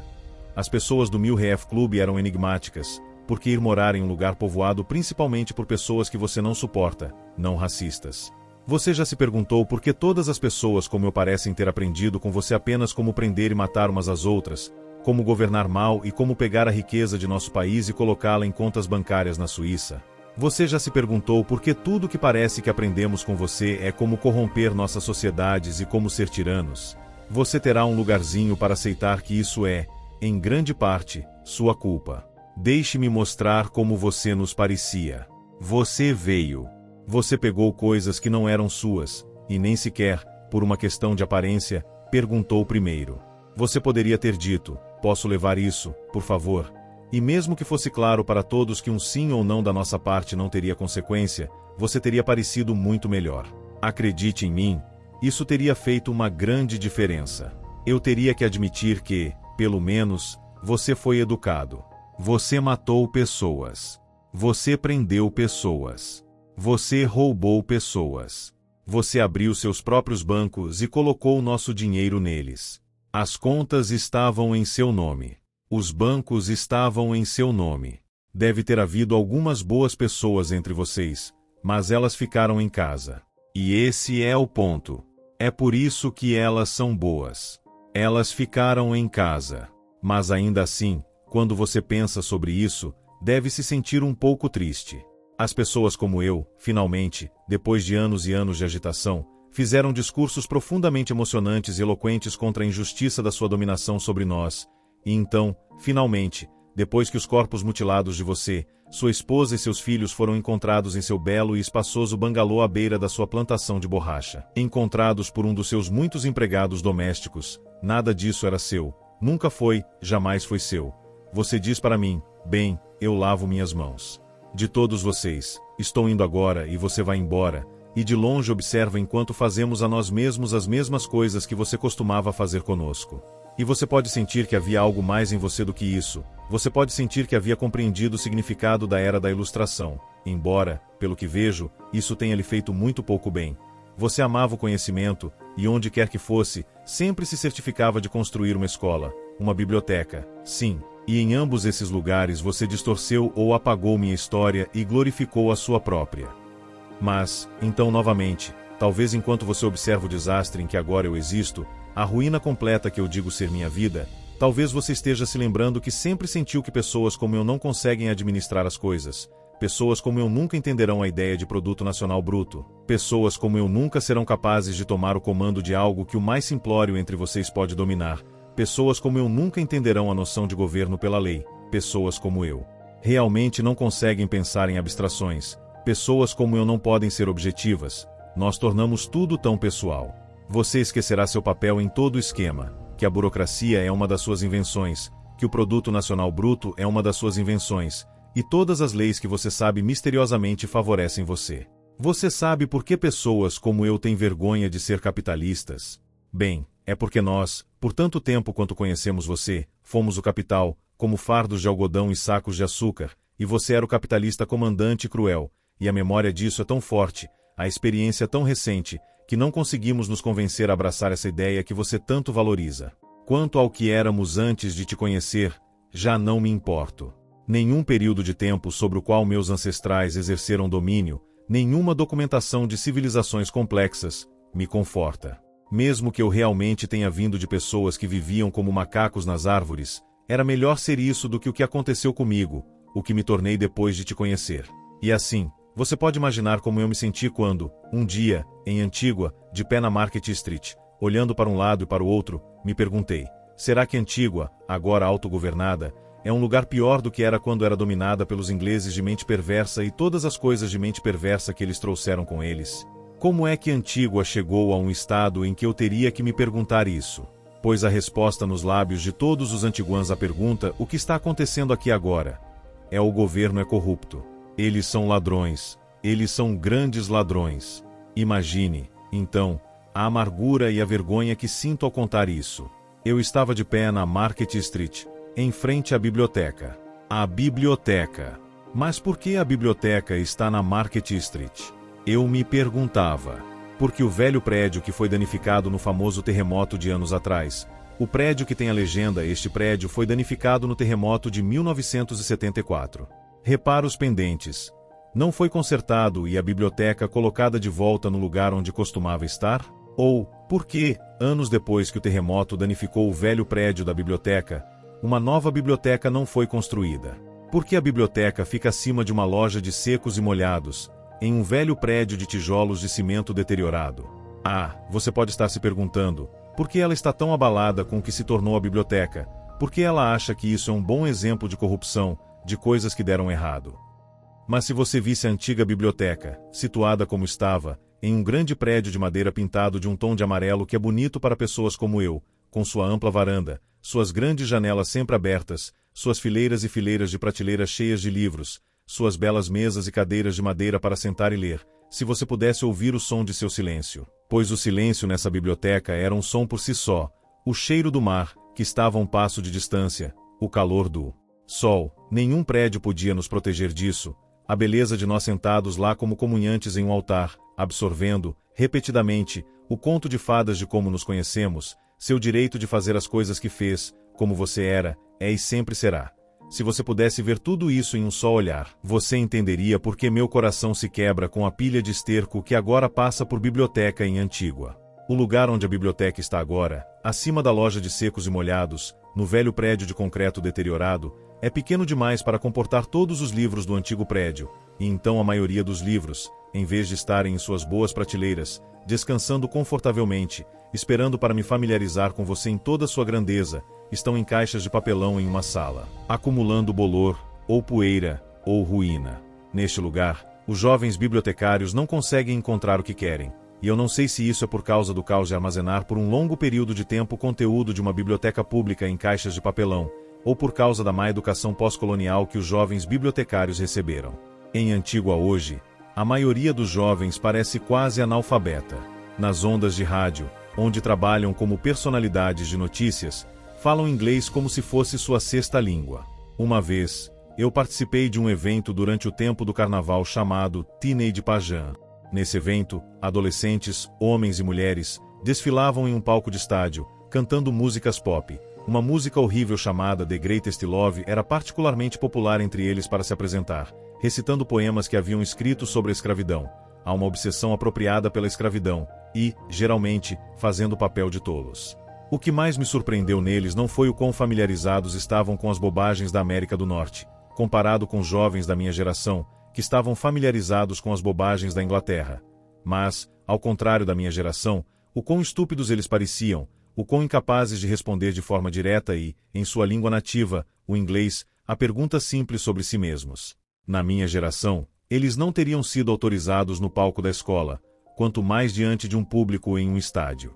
As pessoas do Mill Reef Club eram enigmáticas, porque ir morar em um lugar povoado principalmente por pessoas que você não suporta, não racistas. Você já se perguntou por que todas as pessoas como eu parecem ter aprendido com você apenas como prender e matar umas às outras, como governar mal e como pegar a riqueza de nosso país e colocá-la em contas bancárias na Suíça? Você já se perguntou por que tudo que parece que aprendemos com você é como corromper nossas sociedades e como ser tiranos? Você terá um lugarzinho para aceitar que isso é, em grande parte, sua culpa. Deixe-me mostrar como você nos parecia. Você veio. Você pegou coisas que não eram suas, e nem sequer, por uma questão de aparência, perguntou primeiro. Você poderia ter dito, posso levar isso, por favor? E mesmo que fosse claro para todos que um sim ou não da nossa parte não teria consequência, você teria parecido muito melhor. Acredite em mim, isso teria feito uma grande diferença. Eu teria que admitir que, pelo menos, você foi educado. Você matou pessoas. Você prendeu pessoas. Você roubou pessoas. Você abriu seus próprios bancos e colocou nosso dinheiro neles. As contas estavam em seu nome. Os bancos estavam em seu nome. Deve ter havido algumas boas pessoas entre vocês, mas elas ficaram em casa. E esse é o ponto. É por isso que elas são boas. Elas ficaram em casa. Mas ainda assim, quando você pensa sobre isso, deve se sentir um pouco triste. As pessoas como eu, finalmente, depois de anos e anos de agitação, fizeram discursos profundamente emocionantes e eloquentes contra a injustiça da sua dominação sobre nós, e então, finalmente, depois que os corpos mutilados de você, Sua esposa e seus filhos foram encontrados em seu belo e espaçoso bangalô à beira da sua plantação de borracha. Encontrados por um dos seus muitos empregados domésticos. Nada disso era seu. Nunca foi, jamais foi seu. Você diz para mim, bem, eu lavo minhas mãos. De todos vocês, estou indo agora e você vai embora, e de longe observa enquanto fazemos a nós mesmos as mesmas coisas que você costumava fazer conosco. E você pode sentir que havia algo mais em você do que isso. Você pode sentir que havia compreendido o significado da era da Ilustração, embora, pelo que vejo, isso tenha lhe feito muito pouco bem. Você amava o conhecimento, e onde quer que fosse, sempre se certificava de construir uma escola, uma biblioteca. Sim, e em ambos esses lugares você distorceu ou apagou minha história e glorificou a sua própria. Mas, então novamente, talvez enquanto você observa o desastre em que agora eu existo, a ruína completa que eu digo ser minha vida, talvez você esteja se lembrando que sempre sentiu que pessoas como eu não conseguem administrar as coisas. Pessoas como eu nunca entenderão a ideia de produto nacional bruto. Pessoas como eu nunca serão capazes de tomar o comando de algo que o mais simplório entre vocês pode dominar. Pessoas como eu nunca entenderão a noção de governo pela lei. Pessoas como eu realmente não conseguem pensar em abstrações. Pessoas como eu não podem ser objetivas. Nós tornamos tudo tão pessoal. Você esquecerá seu papel em todo o esquema, que a burocracia é uma das suas invenções, que o produto nacional bruto é uma das suas invenções, e todas as leis que você sabe misteriosamente favorecem você. Você sabe por que pessoas como eu têm vergonha de ser capitalistas? Bem, é porque nós, por tanto tempo quanto conhecemos você, fomos o capital, como fardos de algodão e sacos de açúcar, e você era o capitalista comandante e cruel, e a memória disso é tão forte, a experiência tão recente, que não conseguimos nos convencer a abraçar essa ideia que você tanto valoriza. Quanto ao que éramos antes de te conhecer, já não me importo. Nenhum período de tempo sobre o qual meus ancestrais exerceram domínio, nenhuma documentação de civilizações complexas, me conforta. Mesmo que eu realmente tenha vindo de pessoas que viviam como macacos nas árvores, era melhor ser isso do que o que aconteceu comigo, o que me tornei depois de te conhecer. E assim, você pode imaginar como eu me senti quando, um dia, em Antígua, de pé na Market Street, olhando para um lado e para o outro, me perguntei, será que Antígua, agora autogovernada, é um lugar pior do que era quando era dominada pelos ingleses de mente perversa e todas as coisas de mente perversa que eles trouxeram com eles? Como é que Antígua chegou a um estado em que eu teria que me perguntar isso? Pois a resposta nos lábios de todos os antiguãs à pergunta, o que está acontecendo aqui agora? É o governo é corrupto. Eles são ladrões. Eles são grandes ladrões. Imagine, então, a amargura e a vergonha que sinto ao contar isso. Eu estava de pé na Market Street, em frente à biblioteca. A biblioteca. Mas por que a biblioteca está na Market Street? Eu me perguntava. Porque o velho prédio que foi danificado no famoso terremoto de anos atrás, o prédio que tem a legenda "Este prédio foi danificado no terremoto de 1974. Reparos pendentes. Não foi consertado e a biblioteca colocada de volta no lugar onde costumava estar? Ou, por que, anos depois que o terremoto danificou o velho prédio da biblioteca, uma nova biblioteca não foi construída? Por que a biblioteca fica acima de uma loja de secos e molhados, em um velho prédio de tijolos de cimento deteriorado? Ah, você pode estar se perguntando, por que ela está tão abalada com o que se tornou a biblioteca? Por que ela acha que isso é um bom exemplo de corrupção, de coisas que deram errado? Mas se você visse a antiga biblioteca, situada como estava, em um grande prédio de madeira pintado de um tom de amarelo que é bonito para pessoas como eu, com sua ampla varanda, suas grandes janelas sempre abertas, suas fileiras e fileiras de prateleiras cheias de livros, suas belas mesas e cadeiras de madeira para sentar e ler, se você pudesse ouvir o som de seu silêncio. Pois o silêncio nessa biblioteca era um som por si só, o cheiro do mar, que estava a um passo de distância, o calor do sol, nenhum prédio podia nos proteger disso, a beleza de nós sentados lá como comunhantes em um altar, absorvendo, repetidamente, o conto de fadas de como nos conhecemos, seu direito de fazer as coisas que fez, como você era, é e sempre será. Se você pudesse ver tudo isso em um só olhar, você entenderia por que meu coração se quebra com a pilha de esterco que agora passa por biblioteca em Antígua. O lugar onde a biblioteca está agora, acima da loja de secos e molhados, no velho prédio de concreto deteriorado, é pequeno demais para comportar todos os livros do antigo prédio, e então a maioria dos livros, em vez de estarem em suas boas prateleiras, descansando confortavelmente, esperando para me familiarizar com você em toda sua grandeza, estão em caixas de papelão em uma sala, acumulando bolor, ou poeira, ou ruína. Neste lugar, os jovens bibliotecários não conseguem encontrar o que querem, e eu não sei se isso é por causa do caos de armazenar por um longo período de tempo conteúdo de uma biblioteca pública em caixas de papelão, ou por causa da má educação pós-colonial que os jovens bibliotecários receberam. Em Antigua hoje, a maioria dos jovens parece quase analfabeta. Nas ondas de rádio, onde trabalham como personalidades de notícias, falam inglês como se fosse sua sexta língua. Uma vez, eu participei de um evento durante o tempo do carnaval chamado Teenage Pageant. Nesse evento, adolescentes, homens e mulheres, desfilavam em um palco de estádio, cantando músicas pop. Uma música horrível chamada The Greatest Love era particularmente popular entre eles para se apresentar, recitando poemas que haviam escrito sobre a escravidão. Há uma obsessão apropriada pela escravidão e, geralmente, fazendo o papel de tolos. O que mais me surpreendeu neles não foi o quão familiarizados estavam com as bobagens da América do Norte, comparado com os jovens da minha geração, que estavam familiarizados com as bobagens da Inglaterra. Mas, ao contrário da minha geração, o quão estúpidos eles pareciam, o quão incapazes de responder de forma direta e, em sua língua nativa, o inglês, a pergunta simples sobre si mesmos. Na minha geração, eles não teriam sido autorizados no palco da escola, quanto mais diante de um público em um estádio.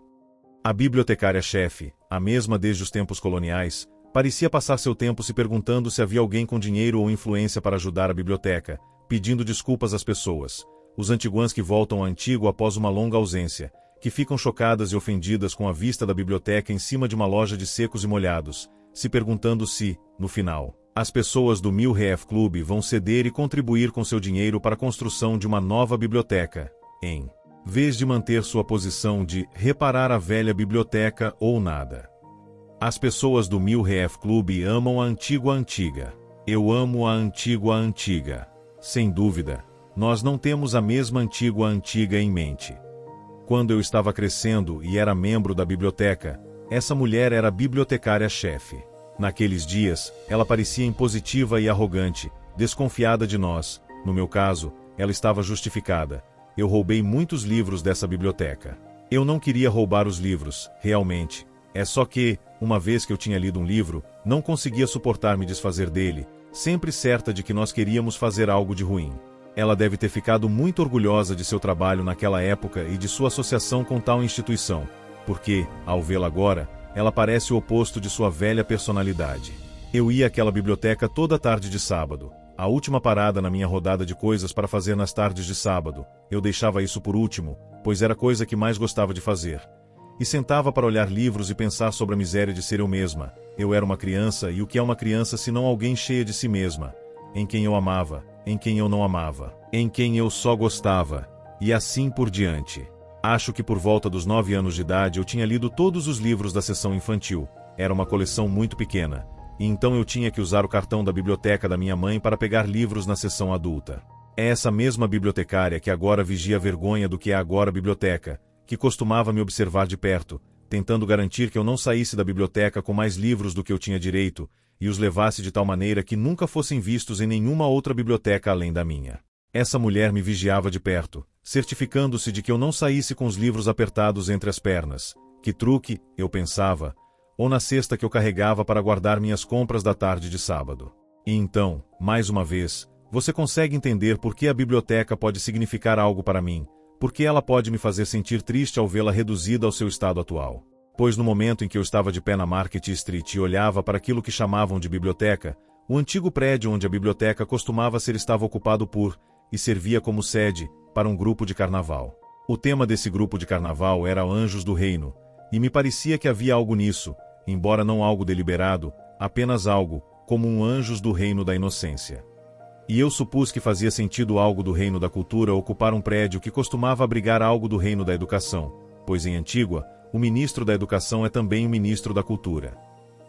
A bibliotecária-chefe, a mesma desde os tempos coloniais, parecia passar seu tempo se perguntando se havia alguém com dinheiro ou influência para ajudar a biblioteca, pedindo desculpas às pessoas, os antiguãs que voltam a Antigua após uma longa ausência, que ficam chocadas e ofendidas com a vista da biblioteca em cima de uma loja de secos e molhados, se perguntando se, no final, as pessoas do Mil Reef Club vão ceder e contribuir com seu dinheiro para a construção de uma nova biblioteca, em vez de manter sua posição de reparar a velha biblioteca ou nada. As pessoas do Mil Reef Club amam a Antigua antiga. Eu amo a Antigua antiga. Sem dúvida, nós não temos a mesma Antigua antiga em mente. Quando eu estava crescendo e era membro da biblioteca, essa mulher era a bibliotecária-chefe. Naqueles dias, ela parecia impositiva e arrogante, desconfiada de nós. No meu caso, ela estava justificada. Eu roubei muitos livros dessa biblioteca. Eu não queria roubar os livros, realmente. É só que, uma vez que eu tinha lido um livro, não conseguia suportar me desfazer dele, sempre certa de que nós queríamos fazer algo de ruim. Ela deve ter ficado muito orgulhosa de seu trabalho naquela época e de sua associação com tal instituição, porque, ao vê-la agora, ela parece o oposto de sua velha personalidade. Eu ia àquela biblioteca toda tarde de sábado. A última parada na minha rodada de coisas para fazer nas tardes de sábado, eu deixava isso por último, pois era a coisa que mais gostava de fazer. E sentava para olhar livros e pensar sobre a miséria de ser eu mesma. Eu era uma criança, e o que é uma criança senão alguém cheia de si mesma? Em quem eu amava, em quem eu não amava, em quem eu só gostava, e assim por diante. Acho que por volta dos 9 anos de idade eu tinha lido todos os livros da seção infantil. Era uma coleção muito pequena. E então eu tinha que usar o cartão da biblioteca da minha mãe para pegar livros na seção adulta. É essa mesma bibliotecária que agora vigia a vergonha do que é agora a biblioteca, que costumava me observar de perto, tentando garantir que eu não saísse da biblioteca com mais livros do que eu tinha direito, e os levasse de tal maneira que nunca fossem vistos em nenhuma outra biblioteca além da minha. Essa mulher me vigiava de perto, certificando-se de que eu não saísse com os livros apertados entre as pernas. Que truque, eu pensava, ou na cesta que eu carregava para guardar minhas compras da tarde de sábado. E então, mais uma vez, você consegue entender por que a biblioteca pode significar algo para mim, por que ela pode me fazer sentir triste ao vê-la reduzida ao seu estado atual. Pois no momento em que eu estava de pé na Market Street e olhava para aquilo que chamavam de biblioteca, o antigo prédio onde a biblioteca costumava ser estava ocupado por, e servia como sede, para um grupo de carnaval. O tema desse grupo de carnaval era Anjos do Reino, e me parecia que havia algo nisso, embora não algo deliberado, apenas algo, como um Anjos do Reino da Inocência. E eu supus que fazia sentido algo do reino da cultura ocupar um prédio que costumava abrigar algo do reino da educação, pois em Antigua, o ministro da educação é também o ministro da cultura.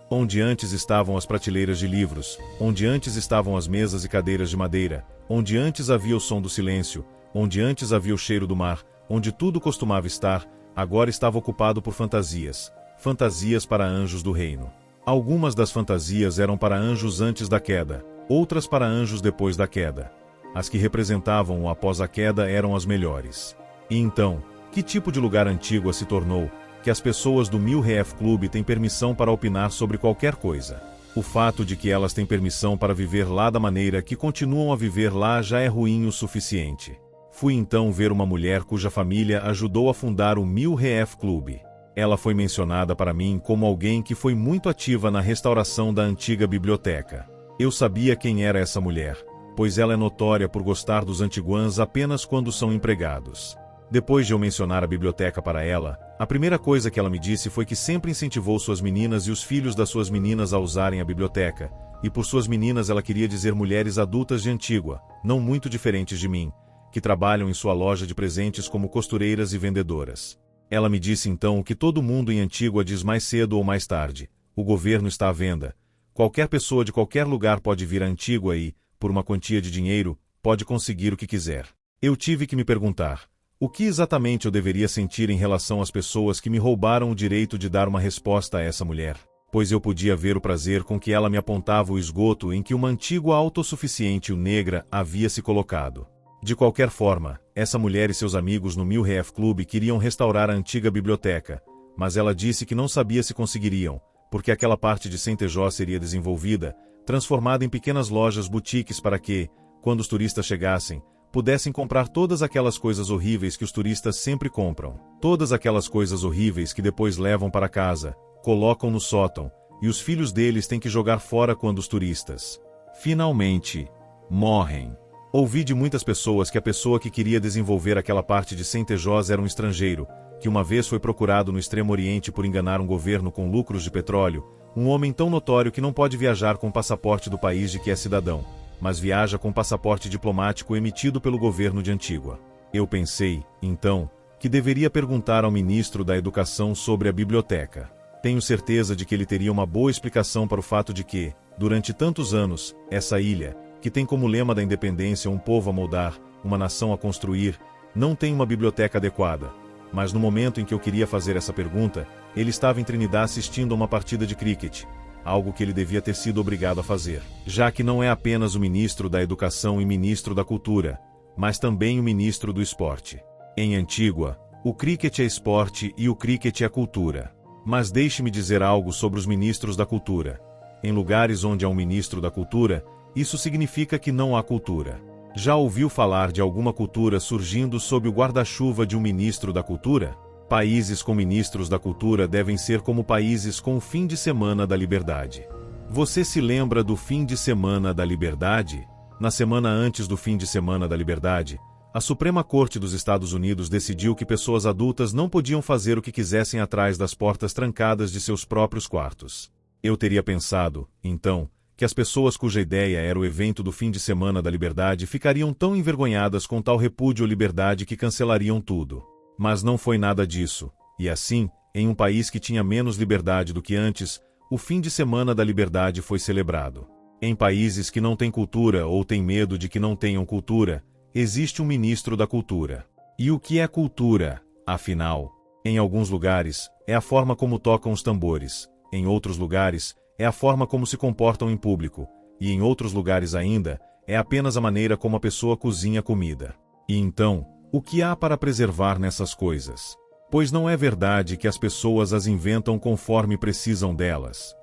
Onde antes estavam as prateleiras de livros, onde antes estavam as mesas e cadeiras de madeira, onde antes havia o som do silêncio, onde antes havia o cheiro do mar, onde tudo costumava estar, agora estava ocupado por fantasias. Fantasias para anjos do reino. Algumas das fantasias eram para anjos antes da queda, outras para anjos depois da queda. As que representavam o após a queda eram as melhores. E então, que tipo de lugar Antigua se tornou, que as pessoas do Mil Reef Club têm permissão para opinar sobre qualquer coisa? O fato de que elas têm permissão para viver lá da maneira que continuam a viver lá já é ruim o suficiente. Fui então ver uma mulher cuja família ajudou a fundar o Mil Reef Club. Ela foi mencionada para mim como alguém que foi muito ativa na restauração da antiga biblioteca. Eu sabia quem era essa mulher, pois ela é notória por gostar dos antiguãs apenas quando são empregados. Depois de eu mencionar a biblioteca para ela, a primeira coisa que ela me disse foi que sempre incentivou suas meninas e os filhos das suas meninas a usarem a biblioteca, e por suas meninas ela queria dizer mulheres adultas de Antígua, não muito diferentes de mim, que trabalham em sua loja de presentes como costureiras e vendedoras. Ela me disse então que todo mundo em Antígua diz mais cedo ou mais tarde: o governo está à venda. Qualquer pessoa de qualquer lugar pode vir a Antígua e, por uma quantia de dinheiro, pode conseguir o que quiser. Eu tive que me perguntar: o que exatamente eu deveria sentir em relação às pessoas que me roubaram o direito de dar uma resposta a essa mulher? Pois eu podia ver o prazer com que ela me apontava o esgoto em que uma Antígua autossuficiente e negra havia se colocado. De qualquer forma, essa mulher e seus amigos no Mil Reef Club queriam restaurar a antiga biblioteca, mas ela disse que não sabia se conseguiriam, porque aquela parte de Saint-Tejo seria desenvolvida, transformada em pequenas lojas boutiques para que, quando os turistas chegassem, pudessem comprar todas aquelas coisas horríveis que os turistas sempre compram. Todas aquelas coisas horríveis que depois levam para casa, colocam no sótão, e os filhos deles têm que jogar fora quando os turistas, finalmente, morrem. Ouvi de muitas pessoas que a pessoa que queria desenvolver aquela parte de Saint-Tejo era um estrangeiro, que uma vez foi procurado no Extremo Oriente por enganar um governo com lucros de petróleo, um homem tão notório que não pode viajar com o passaporte do país de que é cidadão, mas viaja com passaporte diplomático emitido pelo governo de Antígua. Eu pensei, então, que deveria perguntar ao ministro da Educação sobre a biblioteca. Tenho certeza de que ele teria uma boa explicação para o fato de que, durante tantos anos, essa ilha, que tem como lema da independência um povo a moldar, uma nação a construir, não tem uma biblioteca adequada. Mas no momento em que eu queria fazer essa pergunta, ele estava em Trinidad assistindo a uma partida de cricket, algo que ele devia ter sido obrigado a fazer, já que não é apenas o ministro da Educação e ministro da Cultura, mas também o ministro do Esporte. Em Antígua, o cricket é esporte e o cricket é cultura. Mas deixe-me dizer algo sobre os ministros da cultura. Em lugares onde há um ministro da cultura, isso significa que não há cultura. Já ouviu falar de alguma cultura surgindo sob o guarda-chuva de um ministro da cultura? Países com ministros da cultura devem ser como países com o fim de semana da liberdade. Você se lembra do fim de semana da liberdade? Na semana antes do fim de semana da liberdade, a Suprema Corte dos Estados Unidos decidiu que pessoas adultas não podiam fazer o que quisessem atrás das portas trancadas de seus próprios quartos. Eu teria pensado, então, que as pessoas cuja ideia era o evento do fim de semana da liberdade ficariam tão envergonhadas com tal repúdio à liberdade que cancelariam tudo. Mas não foi nada disso, e assim, em um país que tinha menos liberdade do que antes, o fim de semana da liberdade foi celebrado. Em países que não têm cultura ou têm medo de que não tenham cultura, existe um ministro da cultura. E o que é cultura, afinal? Em alguns lugares, é a forma como tocam os tambores, em outros lugares, é a forma como se comportam em público, e em outros lugares ainda, é apenas a maneira como a pessoa cozinha comida. E então, o que há para preservar nessas coisas? Pois não é verdade que as pessoas as inventam conforme precisam delas.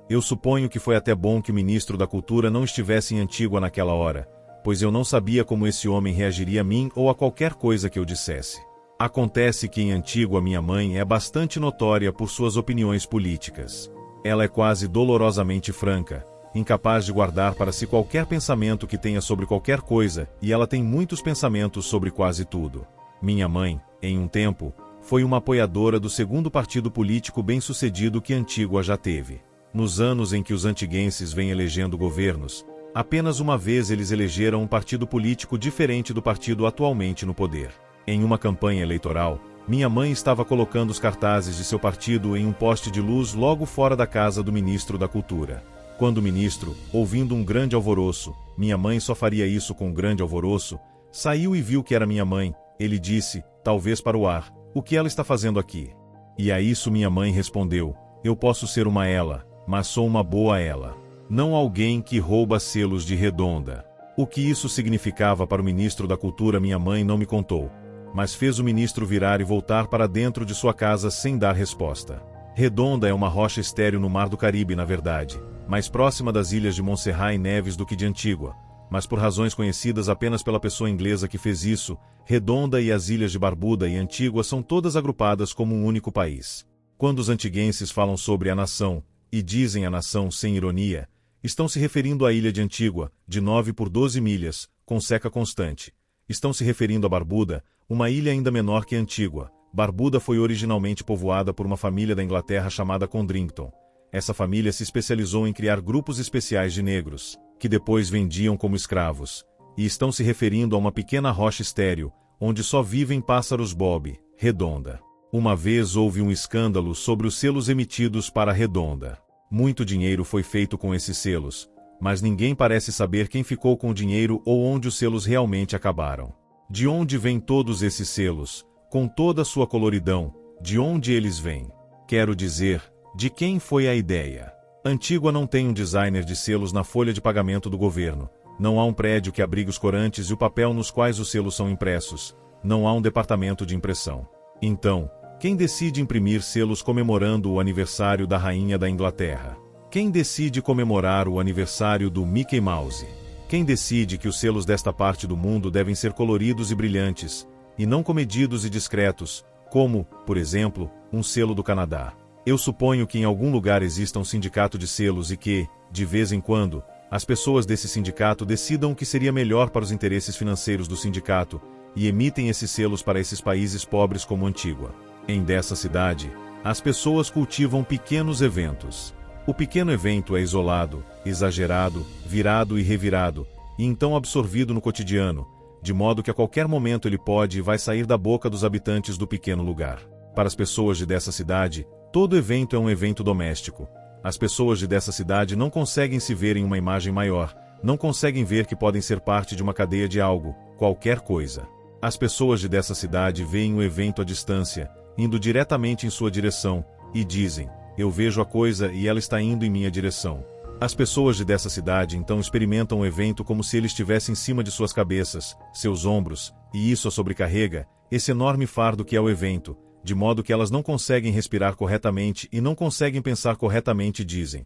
Eu suponho que foi até bom que o ministro da Cultura não estivesse em Antígua naquela hora, pois eu não sabia como esse homem reagiria a mim ou a qualquer coisa que eu dissesse. Acontece que em Antígua minha mãe é bastante notória por suas opiniões políticas. Ela é quase dolorosamente franca, incapaz de guardar para si qualquer pensamento que tenha sobre qualquer coisa, e ela tem muitos pensamentos sobre quase tudo. Minha mãe, em um tempo, foi uma apoiadora do segundo partido político bem-sucedido que Antígua já teve. Nos anos em que os antiguenses vêm elegendo governos, apenas uma vez eles elegeram um partido político diferente do partido atualmente no poder. Em uma campanha eleitoral, minha mãe estava colocando os cartazes de seu partido em um poste de luz logo fora da casa do ministro da Cultura. Quando o ministro, ouvindo um grande alvoroço, minha mãe só faria isso com um grande alvoroço, saiu e viu que era minha mãe, ele disse, talvez para o ar, o que ela está fazendo aqui? E a isso minha mãe respondeu, eu posso ser uma ela, mas sou uma boa ela. Não alguém que rouba selos de Redonda. O que isso significava para o ministro da Cultura minha mãe não me contou, mas fez o ministro virar e voltar para dentro de sua casa sem dar resposta. Redonda é uma rocha estéril no Mar do Caribe, na verdade, mais próxima das ilhas de Montserrat e Neves do que de Antígua, mas por razões conhecidas apenas pela pessoa inglesa que fez isso, Redonda e as ilhas de Barbuda e Antígua são todas agrupadas como um único país. Quando os antiguenses falam sobre a nação, e dizem a nação sem ironia, estão se referindo à ilha de Antígua, de 9 por 12 milhas, com seca constante. Estão se referindo a Barbuda, uma ilha ainda menor que Antígua. Barbuda foi originalmente povoada por uma família da Inglaterra chamada Condrington. Essa família se especializou em criar grupos especiais de negros, que depois vendiam como escravos. E estão se referindo a uma pequena rocha estéril, onde só vivem pássaros bob, Redonda. Uma vez houve um escândalo sobre os selos emitidos para Redonda. Muito dinheiro foi feito com esses selos, mas ninguém parece saber quem ficou com o dinheiro ou onde os selos realmente acabaram. De onde vêm todos esses selos, com toda a sua coloridão, de onde eles vêm? Quero dizer, de quem foi a ideia? Antígua não tem um designer de selos na folha de pagamento do governo. Não há um prédio que abrigue os corantes e o papel nos quais os selos são impressos. Não há um departamento de impressão. Então, quem decide imprimir selos comemorando o aniversário da Rainha da Inglaterra? Quem decide comemorar o aniversário do Mickey Mouse? Quem decide que os selos desta parte do mundo devem ser coloridos e brilhantes, e não comedidos e discretos, como, por exemplo, um selo do Canadá? Eu suponho que em algum lugar exista um sindicato de selos e que, de vez em quando, as pessoas desse sindicato decidam o que seria melhor para os interesses financeiros do sindicato e emitem esses selos para esses países pobres como Antígua. Em dessa cidade, as pessoas cultivam pequenos eventos. O pequeno evento é isolado, exagerado, virado e revirado, e então absorvido no cotidiano, de modo que a qualquer momento ele pode e vai sair da boca dos habitantes do pequeno lugar. Para as pessoas de dessa cidade, todo evento é um evento doméstico. As pessoas de dessa cidade não conseguem se ver em uma imagem maior, não conseguem ver que podem ser parte de uma cadeia de algo, qualquer coisa. As pessoas de dessa cidade veem o evento à distância, indo diretamente em sua direção, e dizem, eu vejo a coisa e ela está indo em minha direção. As pessoas de dessa cidade então experimentam o evento como se ele estivesse em cima de suas cabeças, seus ombros, e isso a sobrecarrega, esse enorme fardo que é o evento, de modo que elas não conseguem respirar corretamente e não conseguem pensar corretamente e dizem,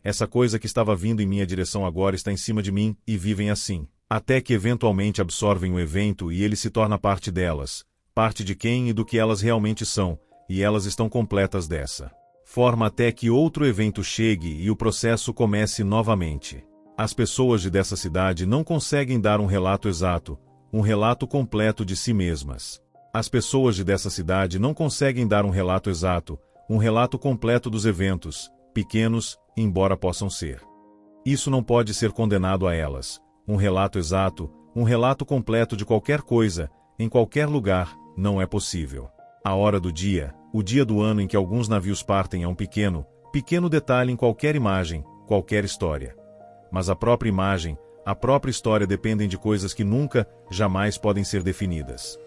essa coisa que estava vindo em minha direção agora está em cima de mim, e vivem assim, até que eventualmente absorvem o evento e ele se torna parte delas, parte de quem e do que elas realmente são, e elas estão completas dessa forma até que outro evento chegue e o processo comece novamente. As pessoas de dessa cidade não conseguem dar um relato exato, um relato completo de si mesmas. As pessoas de dessa cidade não conseguem dar um relato exato, um relato completo dos eventos, pequenos, embora possam ser. Isso não pode ser condenado a elas. Um relato exato, um relato completo de qualquer coisa, em qualquer lugar, não é possível. A hora do dia, o dia do ano em que alguns navios partem é um pequeno detalhe em qualquer imagem, qualquer história. Mas a própria imagem, a própria história dependem de coisas que nunca, jamais podem ser definidas.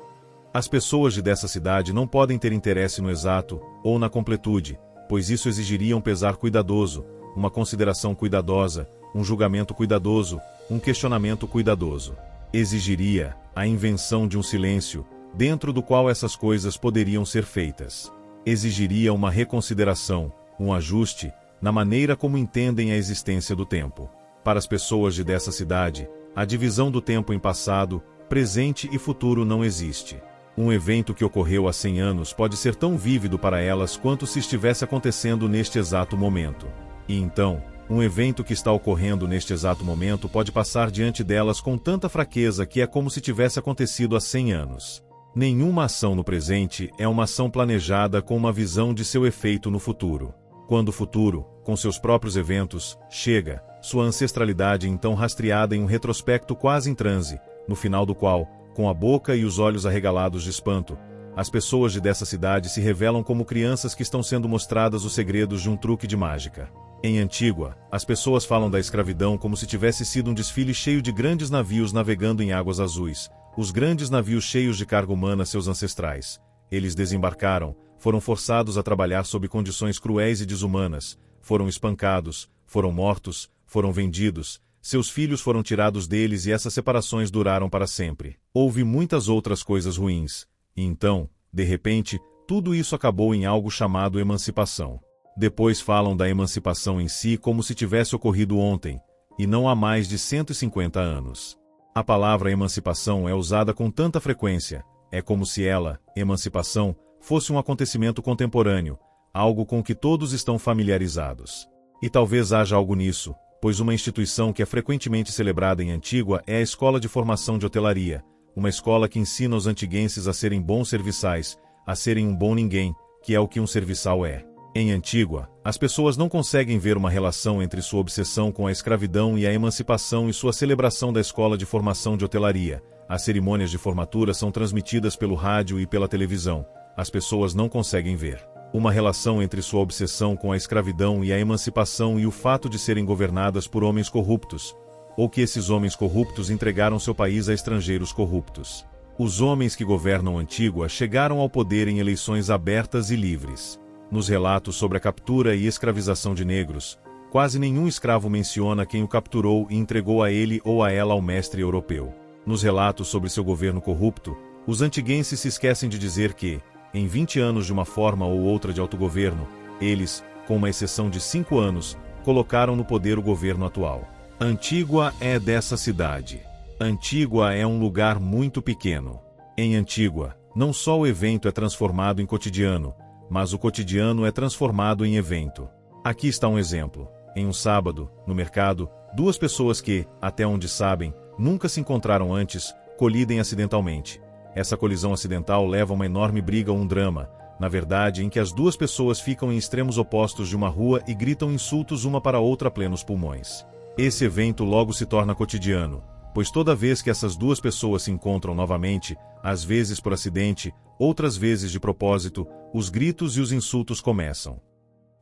As pessoas de dessa cidade não podem ter interesse no exato, ou na completude, pois isso exigiria um pesar cuidadoso, uma consideração cuidadosa, um julgamento cuidadoso, um questionamento cuidadoso. Exigiria a invenção de um silêncio, dentro do qual essas coisas poderiam ser feitas. Exigiria uma reconsideração, um ajuste, na maneira como entendem a existência do tempo. Para as pessoas de dessa cidade, a divisão do tempo em passado, presente e futuro não existe. Um evento que ocorreu há 100 anos pode ser tão vívido para elas quanto se estivesse acontecendo neste exato momento. E então, um evento que está ocorrendo neste exato momento pode passar diante delas com tanta fraqueza que é como se tivesse acontecido há 100 anos. Nenhuma ação no presente é uma ação planejada com uma visão de seu efeito no futuro. Quando o futuro, com seus próprios eventos, chega, sua ancestralidade então rastreada em um retrospecto quase em transe, no final do qual, com a boca e os olhos arregalados de espanto, as pessoas de dessa cidade se revelam como crianças que estão sendo mostradas os segredos de um truque de mágica. Em Antígua, as pessoas falam da escravidão como se tivesse sido um desfile cheio de grandes navios navegando em águas azuis, os grandes navios cheios de carga humana seus ancestrais. Eles desembarcaram, foram forçados a trabalhar sob condições cruéis e desumanas, foram espancados, foram mortos, foram vendidos, seus filhos foram tirados deles e essas separações duraram para sempre. Houve muitas outras coisas ruins, e então, de repente, tudo isso acabou em algo chamado emancipação. Depois falam da emancipação em si como se tivesse ocorrido ontem, e não há mais de 150 anos. A palavra emancipação é usada com tanta frequência, é como se ela, emancipação, fosse um acontecimento contemporâneo, algo com que todos estão familiarizados. E talvez haja algo nisso, pois uma instituição que é frequentemente celebrada em Antígua é a Escola de Formação de Hotelaria, uma escola que ensina os antiguenses a serem bons serviçais, a serem um bom ninguém, que é o que um serviçal é. Em Antígua, as pessoas não conseguem ver uma relação entre sua obsessão com a escravidão e a emancipação e sua celebração da Escola de Formação de Hotelaria. As cerimônias de formatura são transmitidas pelo rádio e pela televisão. As pessoas não conseguem ver uma relação entre sua obsessão com a escravidão e a emancipação e o fato de serem governadas por homens corruptos, ou que esses homens corruptos entregaram seu país a estrangeiros corruptos. Os homens que governam Antígua chegaram ao poder em eleições abertas e livres. Nos relatos sobre a captura e escravização de negros, quase nenhum escravo menciona quem o capturou e entregou a ele ou a ela ao mestre europeu. Nos relatos sobre seu governo corrupto, os antiguenses se esquecem de dizer que, em 20 anos de uma forma ou outra de autogoverno, eles, com uma exceção de 5 anos, colocaram no poder o governo atual. Antígua é dessa cidade. Antígua é um lugar muito pequeno. Em Antígua, não só o evento é transformado em cotidiano, mas o cotidiano é transformado em evento. Aqui está um exemplo. Em um sábado, no mercado, duas pessoas que, até onde sabem, nunca se encontraram antes, colidem acidentalmente. Essa colisão acidental leva a uma enorme briga ou um drama, na verdade, em que as duas pessoas ficam em extremos opostos de uma rua e gritam insultos uma para a outra a plenos pulmões. Esse evento logo se torna cotidiano, pois toda vez que essas duas pessoas se encontram novamente, às vezes por acidente, outras vezes de propósito, os gritos e os insultos começam.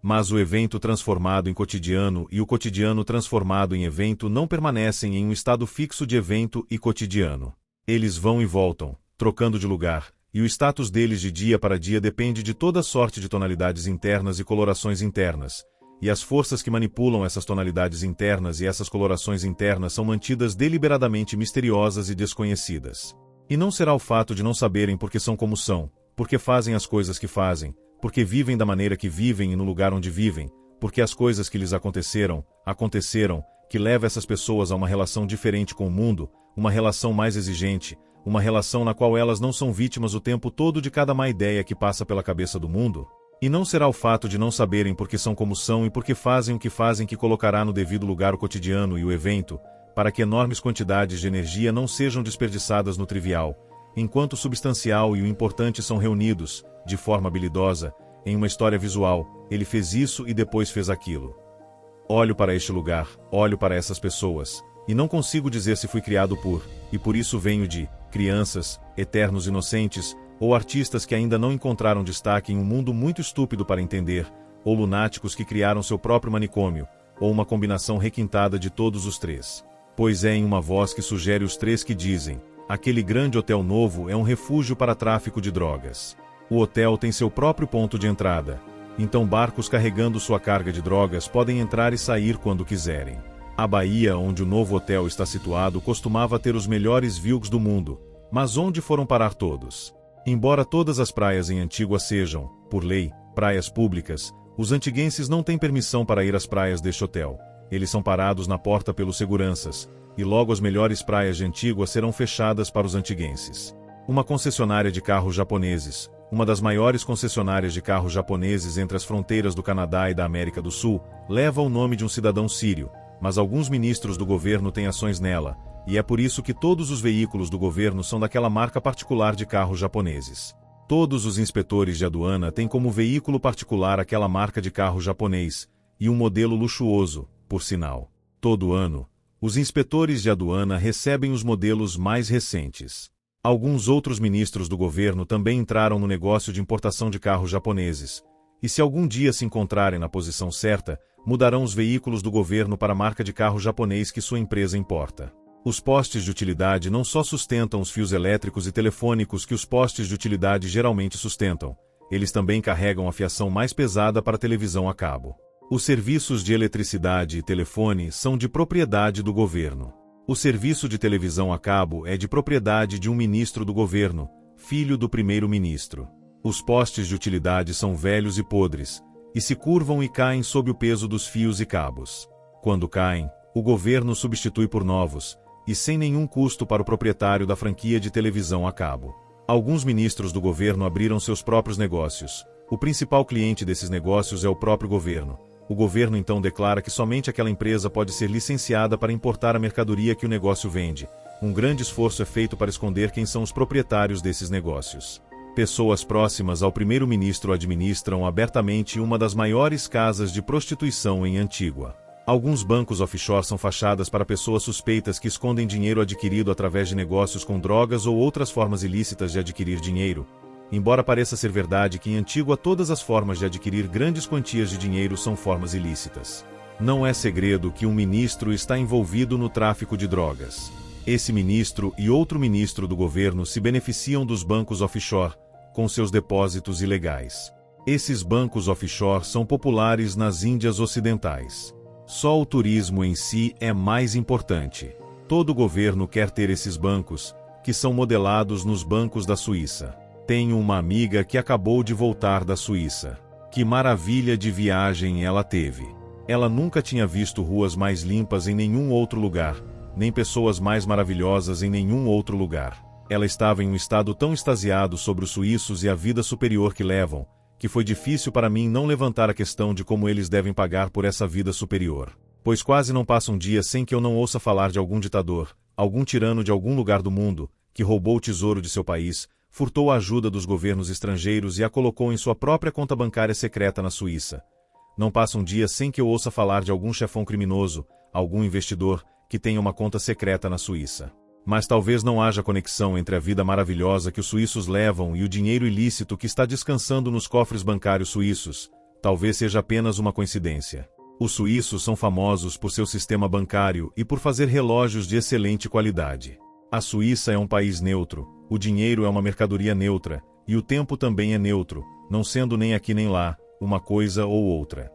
Mas o evento transformado em cotidiano e o cotidiano transformado em evento não permanecem em um estado fixo de evento e cotidiano. Eles vão e voltam, trocando de lugar, e o status deles de dia para dia depende de toda sorte de tonalidades internas e colorações internas, e as forças que manipulam essas tonalidades internas e essas colorações internas são mantidas deliberadamente misteriosas e desconhecidas. E não será o fato de não saberem porque são como são, porque fazem as coisas que fazem, porque vivem da maneira que vivem e no lugar onde vivem, porque as coisas que lhes aconteceram, que leva essas pessoas a uma relação diferente com o mundo, uma relação mais exigente, uma relação na qual elas não são vítimas o tempo todo de cada má ideia que passa pela cabeça do mundo? E não será o fato de não saberem porque são como são e porque fazem o que fazem que colocará no devido lugar o cotidiano e o evento, para que enormes quantidades de energia não sejam desperdiçadas no trivial, enquanto o substancial e o importante são reunidos, de forma habilidosa, em uma história visual. Ele fez isso e depois fez aquilo. Olho para este lugar, olho para essas pessoas, e não consigo dizer se fui criado e por isso venho de crianças, eternos inocentes, ou artistas que ainda não encontraram destaque em um mundo muito estúpido para entender, ou lunáticos que criaram seu próprio manicômio, ou uma combinação requintada de todos os três. Pois é em uma voz que sugere os três que dizem: aquele grande hotel novo é um refúgio para tráfico de drogas. O hotel tem seu próprio ponto de entrada, então barcos carregando sua carga de drogas podem entrar e sair quando quiserem. A baía onde o novo hotel está situado costumava ter os melhores views do mundo, mas onde foram parar todos? Embora todas as praias em Antígua sejam, por lei, praias públicas, os antiguenses não têm permissão para ir às praias deste hotel. Eles são parados na porta pelos seguranças, e logo as melhores praias de Antígua serão fechadas para os antiguenses. Uma concessionária de carros japoneses, uma das maiores concessionárias de carros japoneses entre as fronteiras do Canadá e da América do Sul, leva o nome de um cidadão sírio, mas alguns ministros do governo têm ações nela, e é por isso que todos os veículos do governo são daquela marca particular de carros japoneses. Todos os inspetores de aduana têm como veículo particular aquela marca de carro japonês, e um modelo luxuoso, por sinal. Todo ano, os inspetores de aduana recebem os modelos mais recentes. Alguns outros ministros do governo também entraram no negócio de importação de carros japoneses, e se algum dia se encontrarem na posição certa, mudarão os veículos do governo para a marca de carro japonês que sua empresa importa. Os postes de utilidade não só sustentam os fios elétricos e telefônicos que os postes de utilidade geralmente sustentam, eles também carregam a fiação mais pesada para a televisão a cabo. Os serviços de eletricidade e telefone são de propriedade do governo. O serviço de televisão a cabo é de propriedade de um ministro do governo, filho do primeiro-ministro. Os postes de utilidade são velhos e podres, e se curvam e caem sob o peso dos fios e cabos. Quando caem, o governo substitui por novos, e sem nenhum custo para o proprietário da franquia de televisão a cabo. Alguns ministros do governo abriram seus próprios negócios. O principal cliente desses negócios é o próprio governo. O governo então declara que somente aquela empresa pode ser licenciada para importar a mercadoria que o negócio vende. Um grande esforço é feito para esconder quem são os proprietários desses negócios. Pessoas próximas ao primeiro-ministro administram abertamente uma das maiores casas de prostituição em Antígua. Alguns bancos offshore são fachadas para pessoas suspeitas que escondem dinheiro adquirido através de negócios com drogas ou outras formas ilícitas de adquirir dinheiro. Embora pareça ser verdade que em Antígua todas as formas de adquirir grandes quantias de dinheiro são formas ilícitas. Não é segredo que um ministro está envolvido no tráfico de drogas. Esse ministro e outro ministro do governo se beneficiam dos bancos offshore, com seus depósitos ilegais. Esses bancos offshore são populares nas Índias Ocidentais. Só o turismo em si é mais importante. Todo governo quer ter esses bancos, que são modelados nos bancos da Suíça. Tenho uma amiga que acabou de voltar da Suíça. Que maravilha de viagem ela teve. Ela nunca tinha visto ruas mais limpas em nenhum outro lugar, nem pessoas mais maravilhosas em nenhum outro lugar. Ela estava em um estado tão extasiado sobre os suíços e a vida superior que levam, que foi difícil para mim não levantar a questão de como eles devem pagar por essa vida superior. Pois quase não passa um dia sem que eu não ouça falar de algum ditador, algum tirano de algum lugar do mundo, que roubou o tesouro de seu país, furtou a ajuda dos governos estrangeiros e a colocou em sua própria conta bancária secreta na Suíça. Não passa um dia sem que eu ouça falar de algum chefão criminoso, algum investidor, que tenha uma conta secreta na Suíça. Mas talvez não haja conexão entre a vida maravilhosa que os suíços levam e o dinheiro ilícito que está descansando nos cofres bancários suíços. Talvez seja apenas uma coincidência. Os suíços são famosos por seu sistema bancário e por fazer relógios de excelente qualidade. A Suíça é um país neutro, o dinheiro é uma mercadoria neutra, e o tempo também é neutro, não sendo nem aqui nem lá, uma coisa ou outra.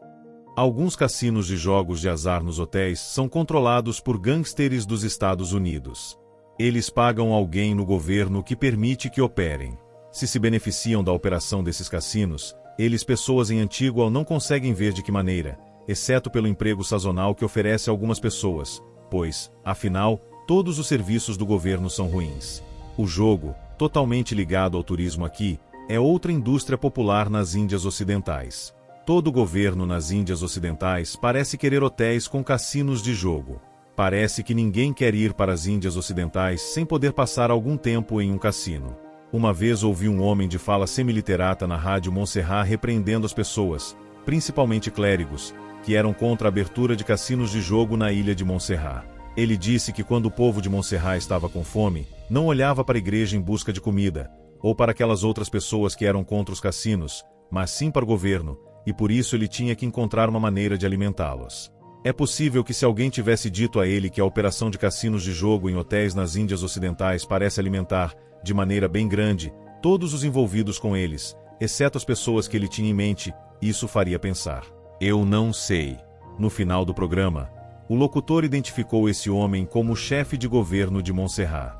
Alguns cassinos de jogos de azar nos hotéis são controlados por gangsters dos Estados Unidos. Eles pagam alguém no governo que permite que operem. Se beneficiam da operação desses cassinos, eles pessoas em Antígua não conseguem ver de que maneira, exceto pelo emprego sazonal que oferece a algumas pessoas, pois, afinal, todos os serviços do governo são ruins. O jogo, totalmente ligado ao turismo aqui, é outra indústria popular nas Índias Ocidentais. Todo governo nas Índias Ocidentais parece querer hotéis com cassinos de jogo. Parece que ninguém quer ir para as Índias Ocidentais sem poder passar algum tempo em um cassino. Uma vez ouvi um homem de fala semiliterata na rádio Montserrat repreendendo as pessoas, principalmente clérigos, que eram contra a abertura de cassinos de jogo na ilha de Montserrat. Ele disse que quando o povo de Montserrat estava com fome, não olhava para a igreja em busca de comida, ou para aquelas outras pessoas que eram contra os cassinos, mas sim para o governo, e por isso ele tinha que encontrar uma maneira de alimentá-los. É possível que se alguém tivesse dito a ele que a operação de cassinos de jogo em hotéis nas Índias Ocidentais parece alimentar, de maneira bem grande, todos os envolvidos com eles, exceto as pessoas que ele tinha em mente, isso faria pensar. Eu não sei. No final do programa, o locutor identificou esse homem como o chefe de governo de Montserrat.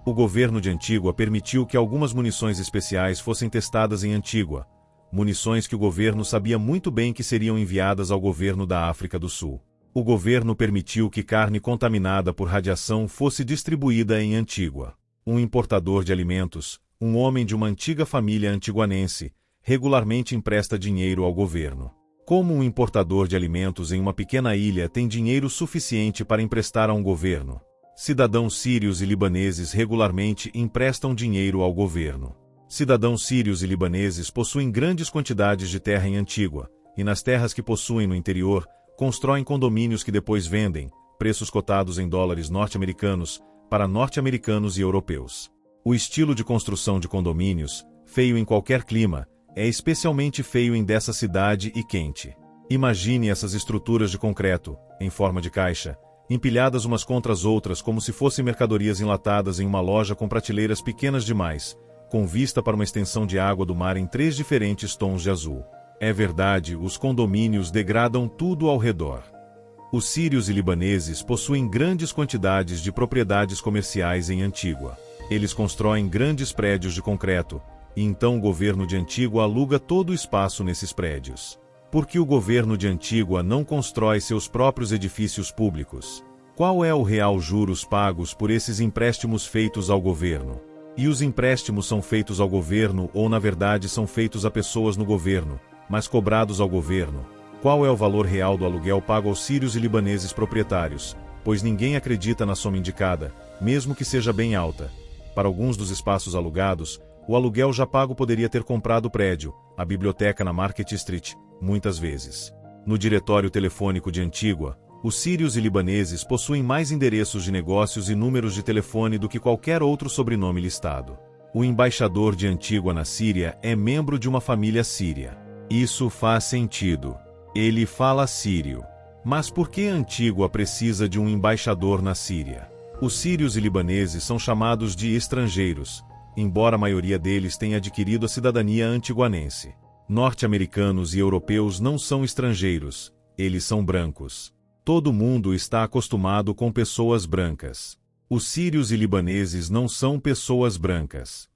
O governo de Antígua permitiu que algumas munições especiais fossem testadas em Antígua, munições que o governo sabia muito bem que seriam enviadas ao governo da África do Sul. O governo permitiu que carne contaminada por radiação fosse distribuída em Antígua. Um importador de alimentos, um homem de uma antiga família antiguanense, regularmente empresta dinheiro ao governo. Como um importador de alimentos em uma pequena ilha tem dinheiro suficiente para emprestar a um governo? Cidadãos sírios e libaneses regularmente emprestam dinheiro ao governo. Cidadãos sírios e libaneses possuem grandes quantidades de terra em Antígua, e nas terras que possuem no interior, constroem condomínios que depois vendem, preços cotados em dólares norte-americanos, para norte-americanos e europeus. O estilo de construção de condomínios, feio em qualquer clima, é especialmente feio em dessa cidade e quente. Imagine essas estruturas de concreto, em forma de caixa, empilhadas umas contra as outras como se fossem mercadorias enlatadas em uma loja com prateleiras pequenas demais, com vista para uma extensão de água do mar em 3 diferentes tons de azul. É verdade, os condomínios degradam tudo ao redor. Os sírios e libaneses possuem grandes quantidades de propriedades comerciais em Antígua. Eles constroem grandes prédios de concreto, e então o governo de Antígua aluga todo o espaço nesses prédios. Por que o governo de Antígua não constrói seus próprios edifícios públicos? Qual é o real juros pagos por esses empréstimos feitos ao governo? E os empréstimos são feitos ao governo ou na verdade são feitos a pessoas no governo, mas cobrados ao governo? Qual é o valor real do aluguel pago aos sírios e libaneses proprietários? Pois ninguém acredita na soma indicada, mesmo que seja bem alta. Para alguns dos espaços alugados, o aluguel já pago poderia ter comprado o prédio, a biblioteca na Market Street, muitas vezes. No diretório telefônico de Antígua, os sírios e libaneses possuem mais endereços de negócios e números de telefone do que qualquer outro sobrenome listado. O embaixador de Antígua na Síria é membro de uma família síria. Isso faz sentido. Ele fala sírio. Mas por que Antígua precisa de um embaixador na Síria? Os sírios e libaneses são chamados de estrangeiros, embora a maioria deles tenha adquirido a cidadania antiguanense. Norte-americanos e europeus não são estrangeiros, eles são brancos. Todo mundo está acostumado com pessoas brancas. Os sírios e libaneses não são pessoas brancas.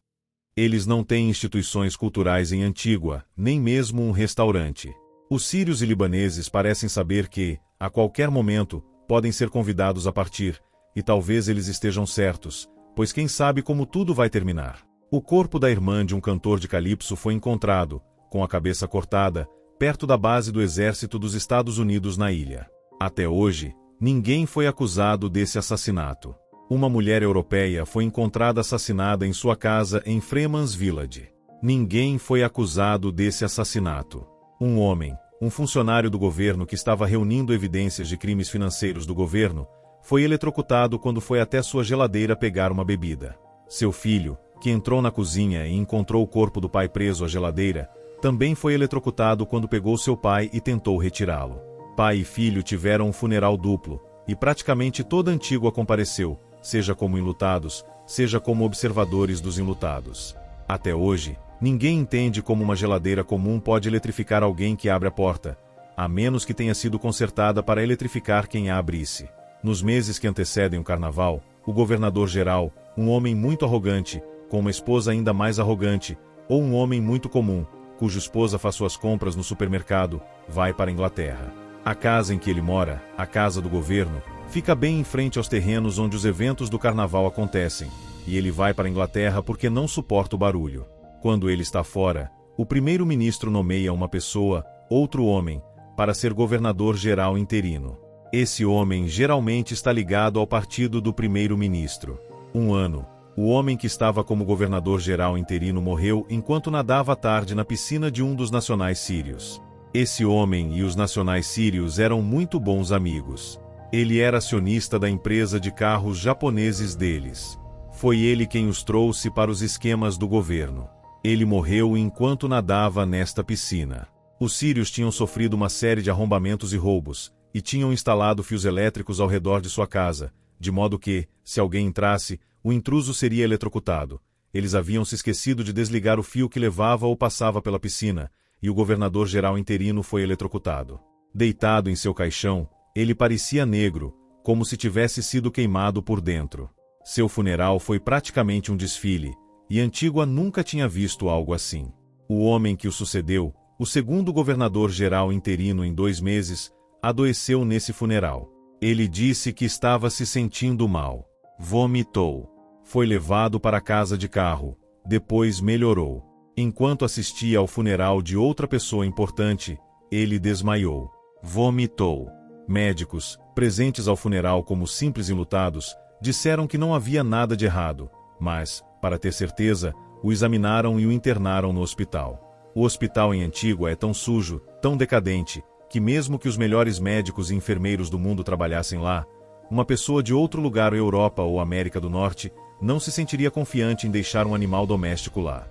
Eles não têm instituições culturais em Antígua, nem mesmo um restaurante. Os sírios e libaneses parecem saber que, a qualquer momento, podem ser convidados a partir, e talvez eles estejam certos, pois quem sabe como tudo vai terminar. O corpo da irmã de um cantor de calipso foi encontrado, com a cabeça cortada, perto da base do exército dos Estados Unidos na ilha. Até hoje, ninguém foi acusado desse assassinato. Uma mulher europeia foi encontrada assassinada em sua casa em Freeman's Village. Ninguém foi acusado desse assassinato. Um homem, um funcionário do governo que estava reunindo evidências de crimes financeiros do governo, foi eletrocutado quando foi até sua geladeira pegar uma bebida. Seu filho, que entrou na cozinha e encontrou o corpo do pai preso à geladeira, também foi eletrocutado quando pegou seu pai e tentou retirá-lo. Pai e filho tiveram um funeral duplo, e praticamente toda Antígua compareceu, seja como enlutados, seja como observadores dos enlutados. Até hoje, ninguém entende como uma geladeira comum pode eletrificar alguém que abre a porta, a menos que tenha sido consertada para eletrificar quem a abrisse. Nos meses que antecedem o carnaval, o governador-geral, um homem muito arrogante, com uma esposa ainda mais arrogante, ou um homem muito comum, cuja esposa faz suas compras no supermercado, vai para a Inglaterra. A casa em que ele mora, a casa do governo, fica bem em frente aos terrenos onde os eventos do carnaval acontecem, e ele vai para a Inglaterra porque não suporta o barulho. Quando ele está fora, o primeiro-ministro nomeia uma pessoa, outro homem, para ser governador-geral interino. Esse homem geralmente está ligado ao partido do primeiro-ministro. Um ano, o homem que estava como governador-geral interino morreu enquanto nadava à tarde na piscina de um dos nacionais sírios. Esse homem e os nacionais sírios eram muito bons amigos. Ele era acionista da empresa de carros japoneses deles. Foi ele quem os trouxe para os esquemas do governo. Ele morreu enquanto nadava nesta piscina. Os sírios tinham sofrido uma série de arrombamentos e roubos, e tinham instalado fios elétricos ao redor de sua casa, de modo que, se alguém entrasse, o intruso seria eletrocutado. Eles haviam se esquecido de desligar o fio que levava ou passava pela piscina, e o governador-geral interino foi eletrocutado. Deitado em seu caixão, ele parecia negro, como se tivesse sido queimado por dentro. Seu funeral foi praticamente um desfile, e Antígua nunca tinha visto algo assim. O homem que o sucedeu, o segundo governador-geral interino em 2 meses, adoeceu nesse funeral. Ele disse que estava se sentindo mal. Vomitou. Foi levado para a casa de carro. Depois melhorou. Enquanto assistia ao funeral de outra pessoa importante, ele desmaiou. Vomitou. Médicos, presentes ao funeral como simples enlutados, disseram que não havia nada de errado, mas, para ter certeza, o examinaram e o internaram no hospital. O hospital em Antígua é tão sujo, tão decadente, que mesmo que os melhores médicos e enfermeiros do mundo trabalhassem lá, uma pessoa de outro lugar, Europa ou América do Norte, não se sentiria confiante em deixar um animal doméstico lá.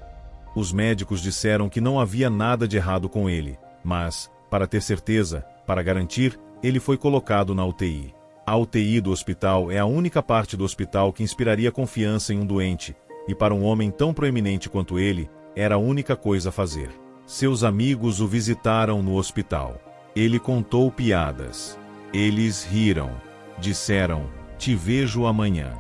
Os médicos disseram que não havia nada de errado com ele, mas, para ter certeza, para garantir, ele foi colocado na UTI. A UTI do hospital é a única parte do hospital que inspiraria confiança em um doente, e para um homem tão proeminente quanto ele, era a única coisa a fazer. Seus amigos o visitaram no hospital. Ele contou piadas. Eles riram. Disseram, "Te vejo amanhã."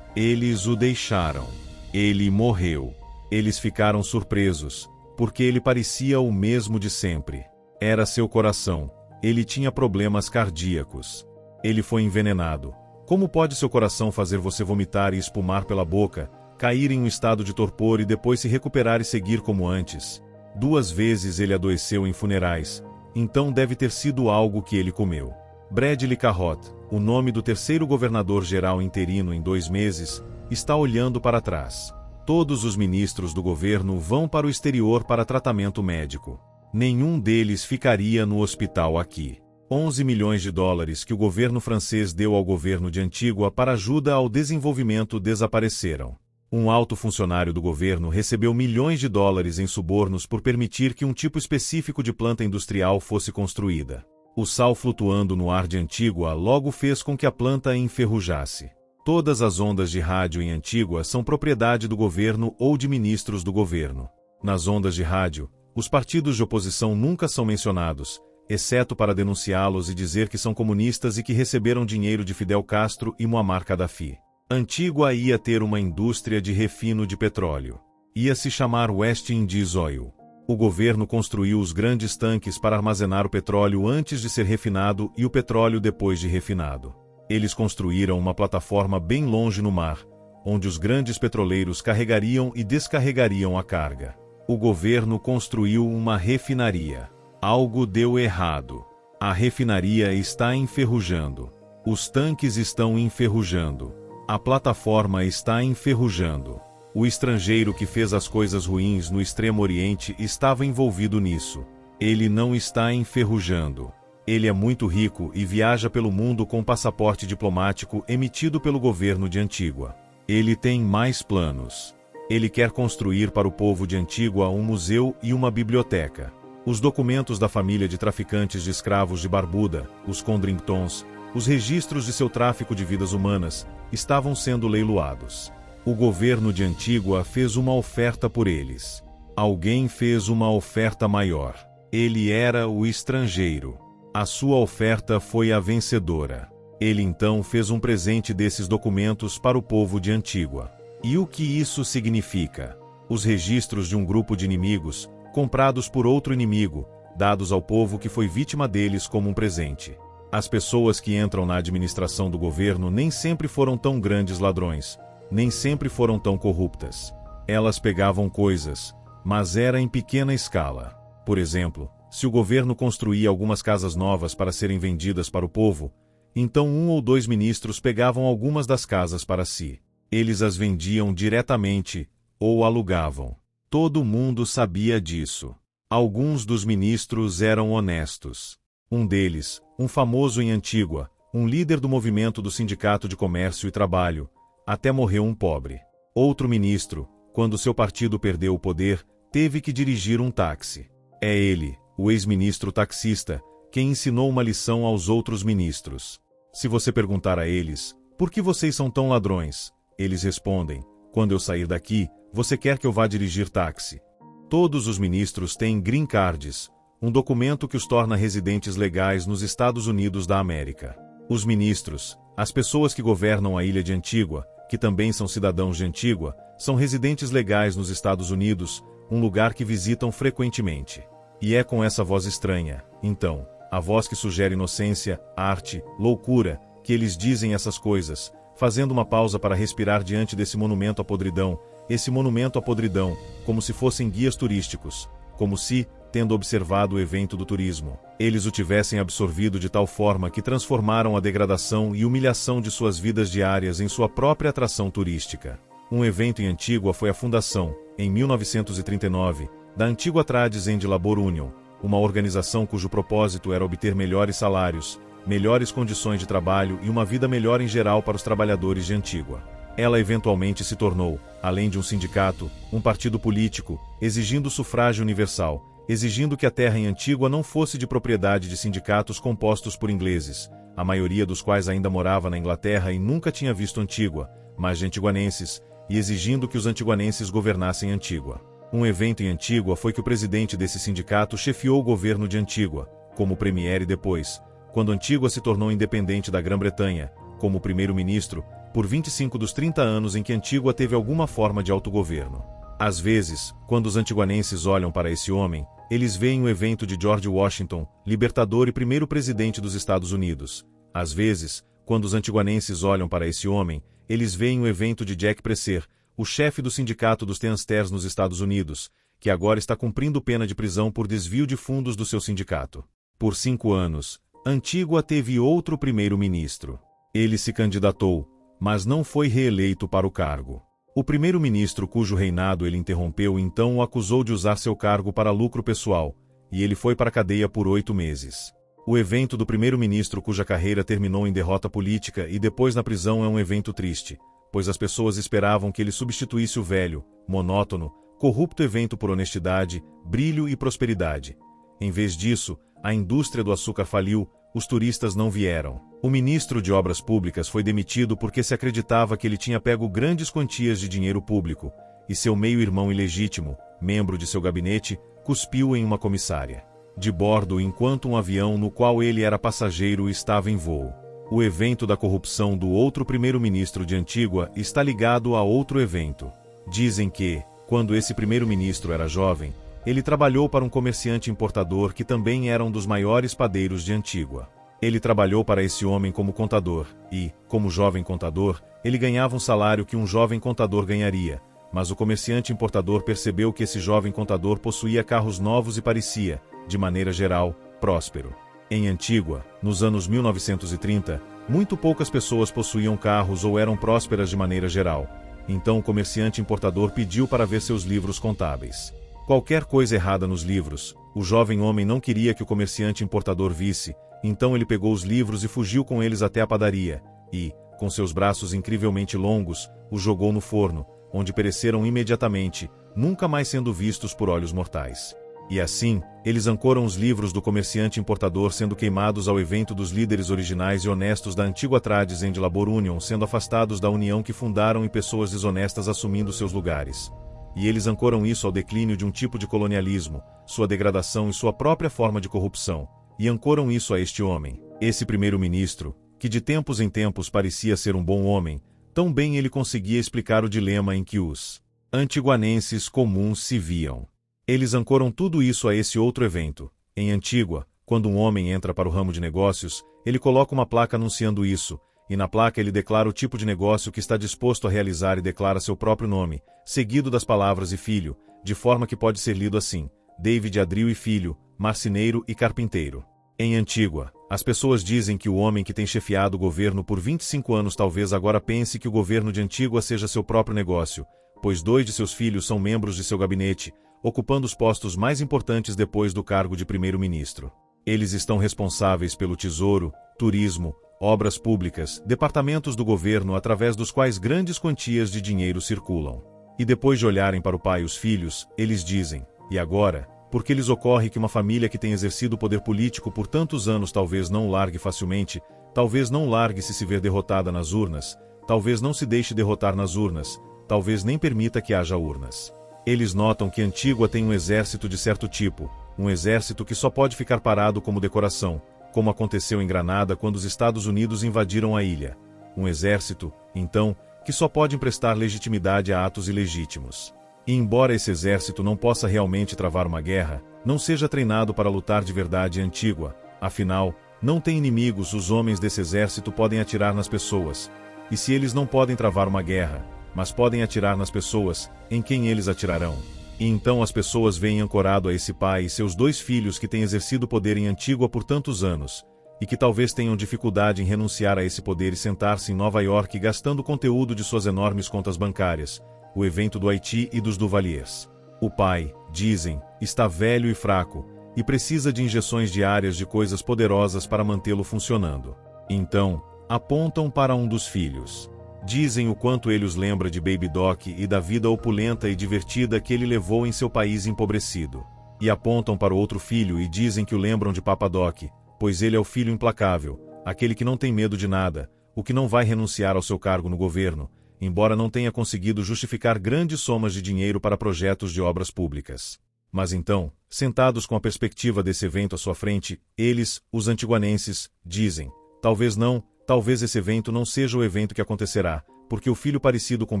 Eles o deixaram. Ele morreu. Eles ficaram surpresos, porque ele parecia o mesmo de sempre. Era seu coração. Ele tinha problemas cardíacos. Ele foi envenenado. Como pode seu coração fazer você vomitar e espumar pela boca, cair em um estado de torpor e depois se recuperar e seguir como antes? 2 vezes ele adoeceu em funerais, então deve ter sido algo que ele comeu. Bradley Carrot, o nome do terceiro governador-geral interino em 2 meses, está olhando para trás. Todos os ministros do governo vão para o exterior para tratamento médico. Nenhum deles ficaria no hospital aqui. 11 milhões de dólares que o governo francês deu ao governo de Antígua para ajuda ao desenvolvimento desapareceram. Um alto funcionário do governo recebeu milhões de dólares em subornos por permitir que um tipo específico de planta industrial fosse construída. O sal flutuando no ar de Antígua logo fez com que a planta enferrujasse. Todas as ondas de rádio em Antígua são propriedade do governo ou de ministros do governo. Nas ondas de rádio, os partidos de oposição nunca são mencionados, exceto para denunciá-los e dizer que são comunistas e que receberam dinheiro de Fidel Castro e Muammar Gaddafi. Antígua ia ter uma indústria de refino de petróleo. Ia se chamar West Indies Oil. O governo construiu os grandes tanques para armazenar o petróleo antes de ser refinado e o petróleo depois de refinado. Eles construíram uma plataforma bem longe no mar, onde os grandes petroleiros carregariam e descarregariam a carga. O governo construiu uma refinaria. Algo deu errado. A refinaria está enferrujando. Os tanques estão enferrujando. A plataforma está enferrujando. O estrangeiro que fez as coisas ruins no Extremo Oriente estava envolvido nisso. Ele não está enferrujando. Ele é muito rico e viaja pelo mundo com passaporte diplomático emitido pelo governo de Antígua. Ele tem mais planos. Ele quer construir para o povo de Antígua um museu e uma biblioteca. Os documentos da família de traficantes de escravos de Barbuda, os Condringtons, os registros de seu tráfico de vidas humanas, estavam sendo leiloados. O governo de Antígua fez uma oferta por eles. Alguém fez uma oferta maior. Ele era o estrangeiro. A sua oferta foi a vencedora. Ele então fez um presente desses documentos para o povo de Antígua. E o que isso significa? Os registros de um grupo de inimigos, comprados por outro inimigo, dados ao povo que foi vítima deles como um presente. As pessoas que entram na administração do governo nem sempre foram tão grandes ladrões, nem sempre foram tão corruptas. Elas pegavam coisas, mas era em pequena escala. Por exemplo, se o governo construía algumas casas novas para serem vendidas para o povo, então 1 ou 2 ministros pegavam algumas das casas para si. Eles as vendiam diretamente ou alugavam. Todo mundo sabia disso. Alguns dos ministros eram honestos. Um deles, um famoso em Antígua, um líder do movimento do Sindicato de Comércio e Trabalho, até morreu um pobre. Outro ministro, quando seu partido perdeu o poder, teve que dirigir um táxi. É ele, o ex-ministro taxista, quem ensinou uma lição aos outros ministros. Se você perguntar a eles, por que vocês são tão ladrões? Eles respondem, quando eu sair daqui, você quer que eu vá dirigir táxi? Todos os ministros têm green cards, um documento que os torna residentes legais nos Estados Unidos da América. Os ministros, as pessoas que governam a ilha de Antígua, que também são cidadãos de Antígua, são residentes legais nos Estados Unidos, um lugar que visitam frequentemente. E é com essa voz estranha, então, a voz que sugere inocência, arte, loucura, que eles dizem essas coisas, fazendo uma pausa para respirar diante desse monumento à podridão, esse monumento à podridão, como se fossem guias turísticos, como se, tendo observado o evento do turismo, eles o tivessem absorvido de tal forma que transformaram a degradação e humilhação de suas vidas diárias em sua própria atração turística. Um evento em Antígua foi a fundação, em 1939, da antiga Trades and Labor Union, uma organização cujo propósito era obter melhores salários, melhores condições de trabalho e uma vida melhor em geral para os trabalhadores de Antígua. Ela eventualmente se tornou, além de um sindicato, um partido político, exigindo sufrágio universal, exigindo que a terra em Antígua não fosse de propriedade de sindicatos compostos por ingleses, a maioria dos quais ainda morava na Inglaterra e nunca tinha visto Antígua, mas de antiguanenses, e exigindo que os antiguanenses governassem Antígua. Um evento em Antígua foi que o presidente desse sindicato chefiou o governo de Antígua, como premier e depois, quando Antígua se tornou independente da Grã-Bretanha, como primeiro-ministro, por 25 dos 30 anos em que Antígua teve alguma forma de autogoverno. Às vezes, quando os antiguanenses olham para esse homem, eles veem o evento de George Washington, libertador e primeiro presidente dos Estados Unidos. Às vezes, quando os antiguanenses olham para esse homem, eles veem o evento de Jack Presser, o chefe do sindicato dos Teamsters nos Estados Unidos, que agora está cumprindo pena de prisão por desvio de fundos do seu sindicato. Por 5 anos, Antígua teve outro primeiro-ministro. Ele se candidatou, mas não foi reeleito para o cargo. O primeiro-ministro cujo reinado ele interrompeu então o acusou de usar seu cargo para lucro pessoal, e ele foi para a cadeia por 8 meses. O evento do primeiro-ministro cuja carreira terminou em derrota política e depois na prisão é um evento triste, pois as pessoas esperavam que ele substituísse o velho, monótono, corrupto evento por honestidade, brilho e prosperidade. Em vez disso, a indústria do açúcar faliu, os turistas não vieram. O ministro de Obras Públicas foi demitido porque se acreditava que ele tinha pego grandes quantias de dinheiro público, e seu meio-irmão ilegítimo, membro de seu gabinete, cuspiu em uma comissária de bordo enquanto um avião no qual ele era passageiro estava em voo. O evento da corrupção do outro primeiro-ministro de Antígua está ligado a outro evento. Dizem que, quando esse primeiro-ministro era jovem, ele trabalhou para um comerciante importador que também era um dos maiores padeiros de Antígua. Ele trabalhou para esse homem como contador e, como jovem contador, ele ganhava um salário que um jovem contador ganharia, mas o comerciante importador percebeu que esse jovem contador possuía carros novos e parecia, de maneira geral, próspero. Em Antígua, nos anos 1930, muito poucas pessoas possuíam carros ou eram prósperas de maneira geral. Então o comerciante importador pediu para ver seus livros contábeis. Qualquer coisa errada nos livros, o jovem homem não queria que o comerciante importador visse, então ele pegou os livros e fugiu com eles até a padaria, e, com seus braços incrivelmente longos, os jogou no forno, onde pereceram imediatamente, nunca mais sendo vistos por olhos mortais. E assim, eles ancoram os livros do comerciante importador sendo queimados ao evento dos líderes originais e honestos da antiga Trades and Labor Union sendo afastados da união que fundaram e pessoas desonestas assumindo seus lugares. E eles ancoram isso ao declínio de um tipo de colonialismo, sua degradação e sua própria forma de corrupção, e ancoram isso a este homem, esse primeiro-ministro, que de tempos em tempos parecia ser um bom homem, tão bem ele conseguia explicar o dilema em que os antiguanenses comuns se viam. Eles ancoram tudo isso a esse outro evento. Em Antígua, quando um homem entra para o ramo de negócios, ele coloca uma placa anunciando isso, e na placa ele declara o tipo de negócio que está disposto a realizar e declara seu próprio nome, seguido das palavras e filho, de forma que pode ser lido assim: David Adril e Filho, marceneiro e carpinteiro. Em Antígua, as pessoas dizem que o homem que tem chefiado o governo por 25 anos talvez agora pense que o governo de Antígua seja seu próprio negócio, pois 2 de seus filhos são membros de seu gabinete, ocupando os postos mais importantes depois do cargo de primeiro-ministro. Eles estão responsáveis pelo tesouro, turismo, obras públicas, departamentos do governo através dos quais grandes quantias de dinheiro circulam. E depois de olharem para o pai e os filhos, eles dizem: e agora? Porque lhes ocorre que uma família que tem exercido o poder político por tantos anos talvez não o largue facilmente, talvez não o largue se ver derrotada nas urnas, talvez não se deixe derrotar nas urnas, talvez nem permita que haja urnas. Eles notam que Antígua tem um exército de certo tipo, um exército que só pode ficar parado como decoração, como aconteceu em Granada quando os Estados Unidos invadiram a ilha. Um exército, então, que só pode emprestar legitimidade a atos ilegítimos. E embora esse exército não possa realmente travar uma guerra, não seja treinado para lutar de verdade em Antígua, afinal, não tem inimigos, os homens desse exército podem atirar nas pessoas. E se eles não podem travar uma guerra, mas podem atirar nas pessoas, em quem eles atirarão? E então as pessoas veem ancorado a esse pai e seus 2 filhos que têm exercido poder em Antígua por tantos anos, e que talvez tenham dificuldade em renunciar a esse poder e sentar-se em Nova York gastando o conteúdo de suas enormes contas bancárias, o evento do Haiti e dos Duvaliers. O pai, dizem, está velho e fraco, e precisa de injeções diárias de coisas poderosas para mantê-lo funcionando. Então, apontam para um dos filhos. Dizem o quanto ele os lembra de Baby Doc e da vida opulenta e divertida que ele levou em seu país empobrecido. E apontam para o outro filho e dizem que o lembram de Papa Doc, pois ele é o filho implacável, aquele que não tem medo de nada, o que não vai renunciar ao seu cargo no governo, embora não tenha conseguido justificar grandes somas de dinheiro para projetos de obras públicas. Mas então, sentados com a perspectiva desse evento à sua frente, eles, os antiguanenses, dizem: talvez não, talvez esse evento não seja o evento que acontecerá, porque o filho parecido com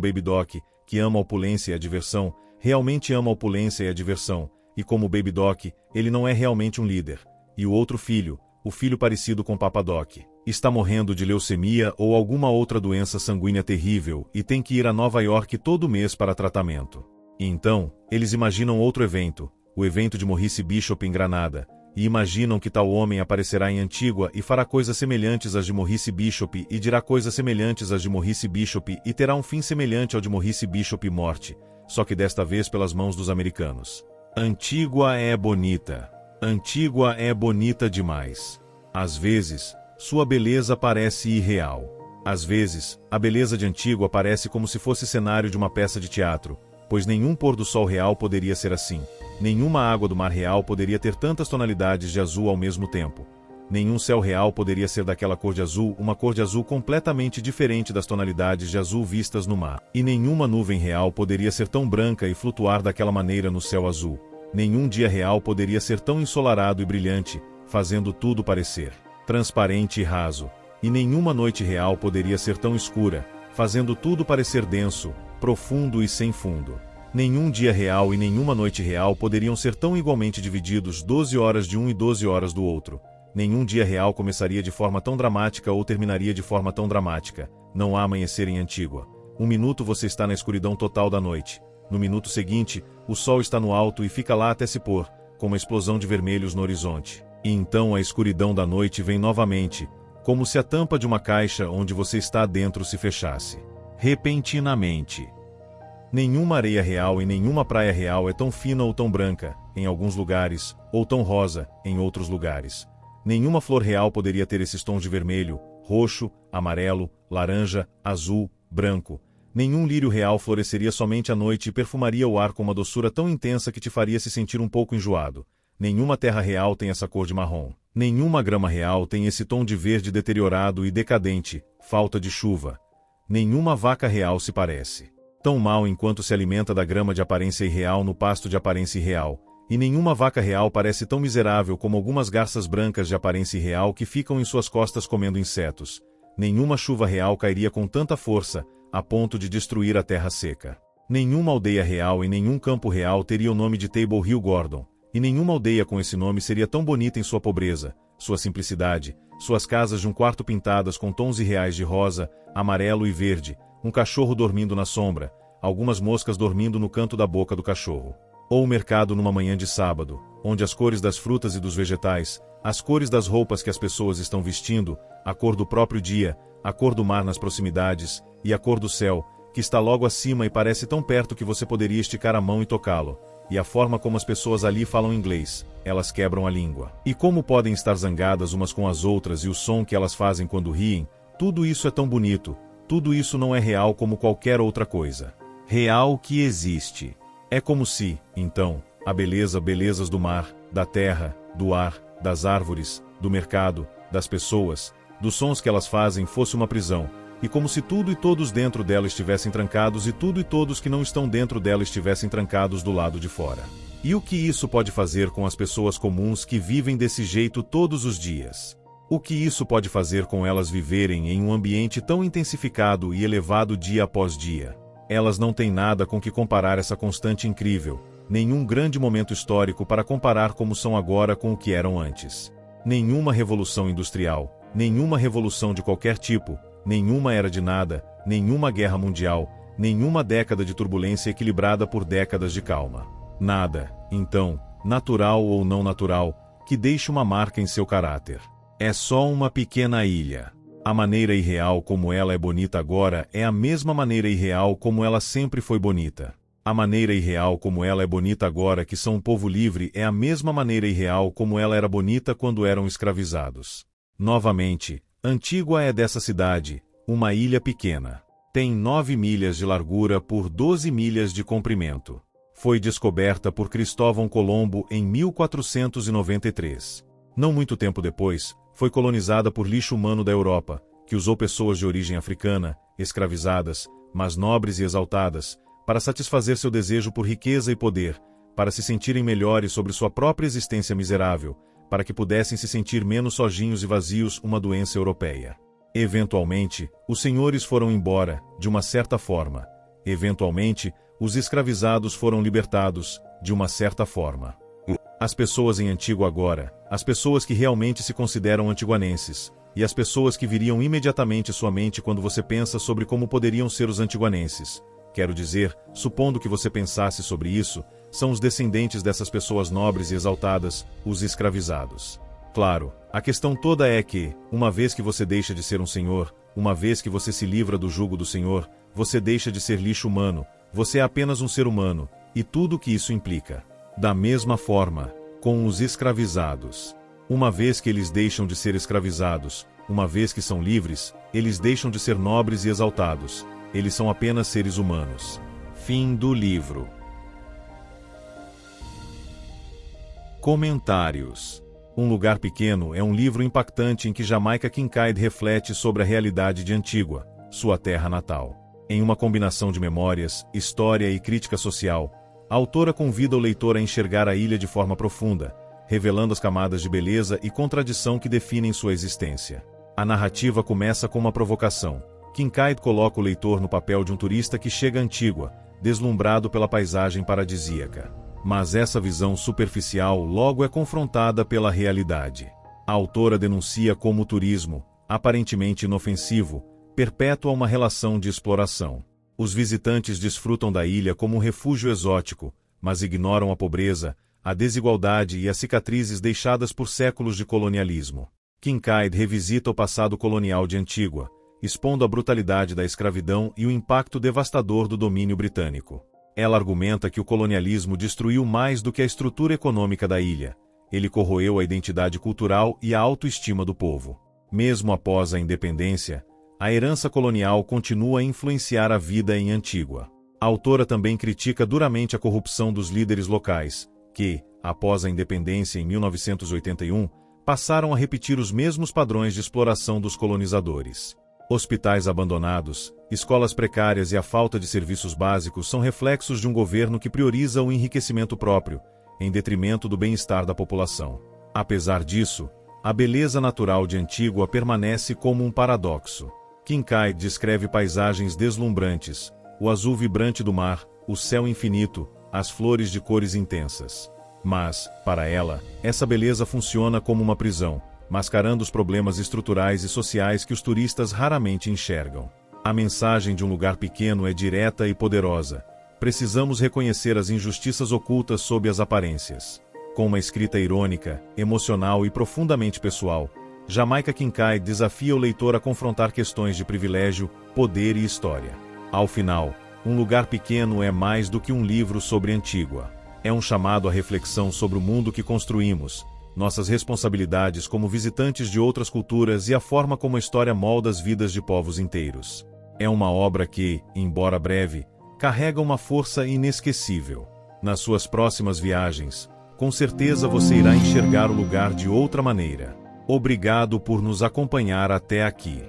Baby Doc, que ama a opulência e a diversão, realmente ama a opulência e a diversão, e como Baby Doc, ele não é realmente um líder. E o outro filho, o filho parecido com Papa Doc, está morrendo de leucemia ou alguma outra doença sanguínea terrível e tem que ir a Nova York todo mês para tratamento. E então, eles imaginam outro evento, o evento de Maurice Bishop em Granada, e imaginam que tal homem aparecerá em Antígua e fará coisas semelhantes às de Maurice Bishop e dirá coisas semelhantes às de Maurice Bishop e terá um fim semelhante ao de Maurice Bishop e morte, só que desta vez pelas mãos dos americanos. Antígua é bonita. Antígua é bonita demais. Às vezes, sua beleza parece irreal. Às vezes, a beleza de Antígua parece como se fosse cenário de uma peça de teatro, pois nenhum pôr do sol real poderia ser assim. Nenhuma água do mar real poderia ter tantas tonalidades de azul ao mesmo tempo. Nenhum céu real poderia ser daquela cor de azul, uma cor de azul completamente diferente das tonalidades de azul vistas no mar. E nenhuma nuvem real poderia ser tão branca e flutuar daquela maneira no céu azul. Nenhum dia real poderia ser tão ensolarado e brilhante, fazendo tudo parecer transparente e raso. E nenhuma noite real poderia ser tão escura, fazendo tudo parecer denso, profundo e sem fundo. Nenhum dia real e nenhuma noite real poderiam ser tão igualmente divididos 12 horas de um e 12 horas do outro. Nenhum dia real começaria de forma tão dramática ou terminaria de forma tão dramática. Não há amanhecer em Antígua. Um minuto você está na escuridão total da noite. No minuto seguinte, o sol está no alto e fica lá até se pôr, com uma explosão de vermelhos no horizonte. E então a escuridão da noite vem novamente, como se a tampa de uma caixa onde você está dentro se fechasse. Repentinamente. Nenhuma areia real e nenhuma praia real é tão fina ou tão branca, em alguns lugares, ou tão rosa, em outros lugares. Nenhuma flor real poderia ter esses tons de vermelho, roxo, amarelo, laranja, azul, branco. Nenhum lírio real floresceria somente à noite e perfumaria o ar com uma doçura tão intensa que te faria se sentir um pouco enjoado. Nenhuma terra real tem essa cor de marrom. Nenhuma grama real tem esse tom de verde deteriorado e decadente, falta de chuva. Nenhuma vaca real se parece tão mal enquanto se alimenta da grama de aparência irreal no pasto de aparência irreal, e nenhuma vaca real parece tão miserável como algumas garças brancas de aparência irreal que ficam em suas costas comendo insetos. Nenhuma chuva real cairia com tanta força, a ponto de destruir a terra seca. Nenhuma aldeia real e nenhum campo real teria o nome de Table Hill Gordon, e nenhuma aldeia com esse nome seria tão bonita em sua pobreza, sua simplicidade, suas casas de um quarto pintadas com tons irreais de rosa, amarelo e verde, um cachorro dormindo na sombra, algumas moscas dormindo no canto da boca do cachorro. Ou o mercado numa manhã de sábado, onde as cores das frutas e dos vegetais, as cores das roupas que as pessoas estão vestindo, a cor do próprio dia, a cor do mar nas proximidades, e a cor do céu, que está logo acima e parece tão perto que você poderia esticar a mão e tocá-lo, e a forma como as pessoas ali falam inglês, elas quebram a língua. E como podem estar zangadas umas com as outras e o som que elas fazem quando riem, tudo isso é tão bonito. Tudo isso não é real como qualquer outra coisa. Real que existe. É como se, então, a belezas do mar, da terra, do ar, das árvores, do mercado, das pessoas, dos sons que elas fazem fosse uma prisão, e como se tudo e todos dentro dela estivessem trancados e tudo e todos que não estão dentro dela estivessem trancados do lado de fora. E o que isso pode fazer com as pessoas comuns que vivem desse jeito todos os dias? O que isso pode fazer com elas viverem em um ambiente tão intensificado e elevado dia após dia? Elas não têm nada com que comparar essa constante incrível, nenhum grande momento histórico para comparar como são agora com o que eram antes. Nenhuma revolução industrial, nenhuma revolução de qualquer tipo, nenhuma era de nada, nenhuma guerra mundial, nenhuma década de turbulência equilibrada por décadas de calma. Nada, então, natural ou não natural, que deixe uma marca em seu caráter. É só uma pequena ilha. A maneira irreal como ela é bonita agora é a mesma maneira irreal como ela sempre foi bonita. A maneira irreal como ela é bonita agora que são um povo livre é a mesma maneira irreal como ela era bonita quando eram escravizados. Novamente, Antígua é dessa cidade, uma ilha pequena. Tem 9 milhas de largura por 12 milhas de comprimento. Foi descoberta por Cristóvão Colombo em 1493. Não muito tempo depois, foi colonizada por lixo humano da Europa, que usou pessoas de origem africana, escravizadas, mas nobres e exaltadas, para satisfazer seu desejo por riqueza e poder, para se sentirem melhores sobre sua própria existência miserável, para que pudessem se sentir menos sojinhos e vazios, uma doença europeia. Eventualmente, os senhores foram embora, de uma certa forma. Eventualmente, os escravizados foram libertados, de uma certa forma. As pessoas em Antígua agora, as pessoas que realmente se consideram antiguanenses, e as pessoas que viriam imediatamente à sua mente quando você pensa sobre como poderiam ser os antiguanenses. Quero dizer, supondo que você pensasse sobre isso, são os descendentes dessas pessoas nobres e exaltadas, os escravizados. Claro, a questão toda é que, uma vez que você deixa de ser um senhor, uma vez que você se livra do jugo do senhor, você deixa de ser lixo humano, você é apenas um ser humano, e tudo o que isso implica. Da mesma forma, com os escravizados. Uma vez que eles deixam de ser escravizados, uma vez que são livres, eles deixam de ser nobres e exaltados. Eles são apenas seres humanos. Fim do livro. Comentários. Um Lugar Pequeno é um livro impactante em que Jamaica Kincaid reflete sobre a realidade de Antígua, sua terra natal. Em uma combinação de memórias, história e crítica social, a autora convida o leitor a enxergar a ilha de forma profunda, revelando as camadas de beleza e contradição que definem sua existência. A narrativa começa com uma provocação. Kincaid coloca o leitor no papel de um turista que chega a Antígua, deslumbrado pela paisagem paradisíaca. Mas essa visão superficial logo é confrontada pela realidade. A autora denuncia como o turismo, aparentemente inofensivo, perpétua uma relação de exploração. Os visitantes desfrutam da ilha como um refúgio exótico, mas ignoram a pobreza, a desigualdade e as cicatrizes deixadas por séculos de colonialismo. Kincaid revisita o passado colonial de Antígua, expondo a brutalidade da escravidão e o impacto devastador do domínio britânico. Ela argumenta que o colonialismo destruiu mais do que a estrutura econômica da ilha. Ele corroeu a identidade cultural e a autoestima do povo. Mesmo após a independência, a herança colonial continua a influenciar a vida em Antígua. A autora também critica duramente a corrupção dos líderes locais, que, após a independência em 1981, passaram a repetir os mesmos padrões de exploração dos colonizadores. Hospitais abandonados, escolas precárias e a falta de serviços básicos são reflexos de um governo que prioriza o enriquecimento próprio, em detrimento do bem-estar da população. Apesar disso, a beleza natural de Antígua permanece como um paradoxo. Kincaid descreve paisagens deslumbrantes, o azul vibrante do mar, o céu infinito, as flores de cores intensas. Mas, para ela, essa beleza funciona como uma prisão, mascarando os problemas estruturais e sociais que os turistas raramente enxergam. A mensagem de Um Lugar Pequeno é direta e poderosa. Precisamos reconhecer as injustiças ocultas sob as aparências. Com uma escrita irônica, emocional e profundamente pessoal, Jamaica Kincaid desafia o leitor a confrontar questões de privilégio, poder e história. Ao final, Um Lugar Pequeno é mais do que um livro sobre Antígua. É um chamado à reflexão sobre o mundo que construímos, nossas responsabilidades como visitantes de outras culturas e a forma como a história molda as vidas de povos inteiros. É uma obra que, embora breve, carrega uma força inesquecível. Nas suas próximas viagens, com certeza você irá enxergar o lugar de outra maneira. Obrigado por nos acompanhar até aqui.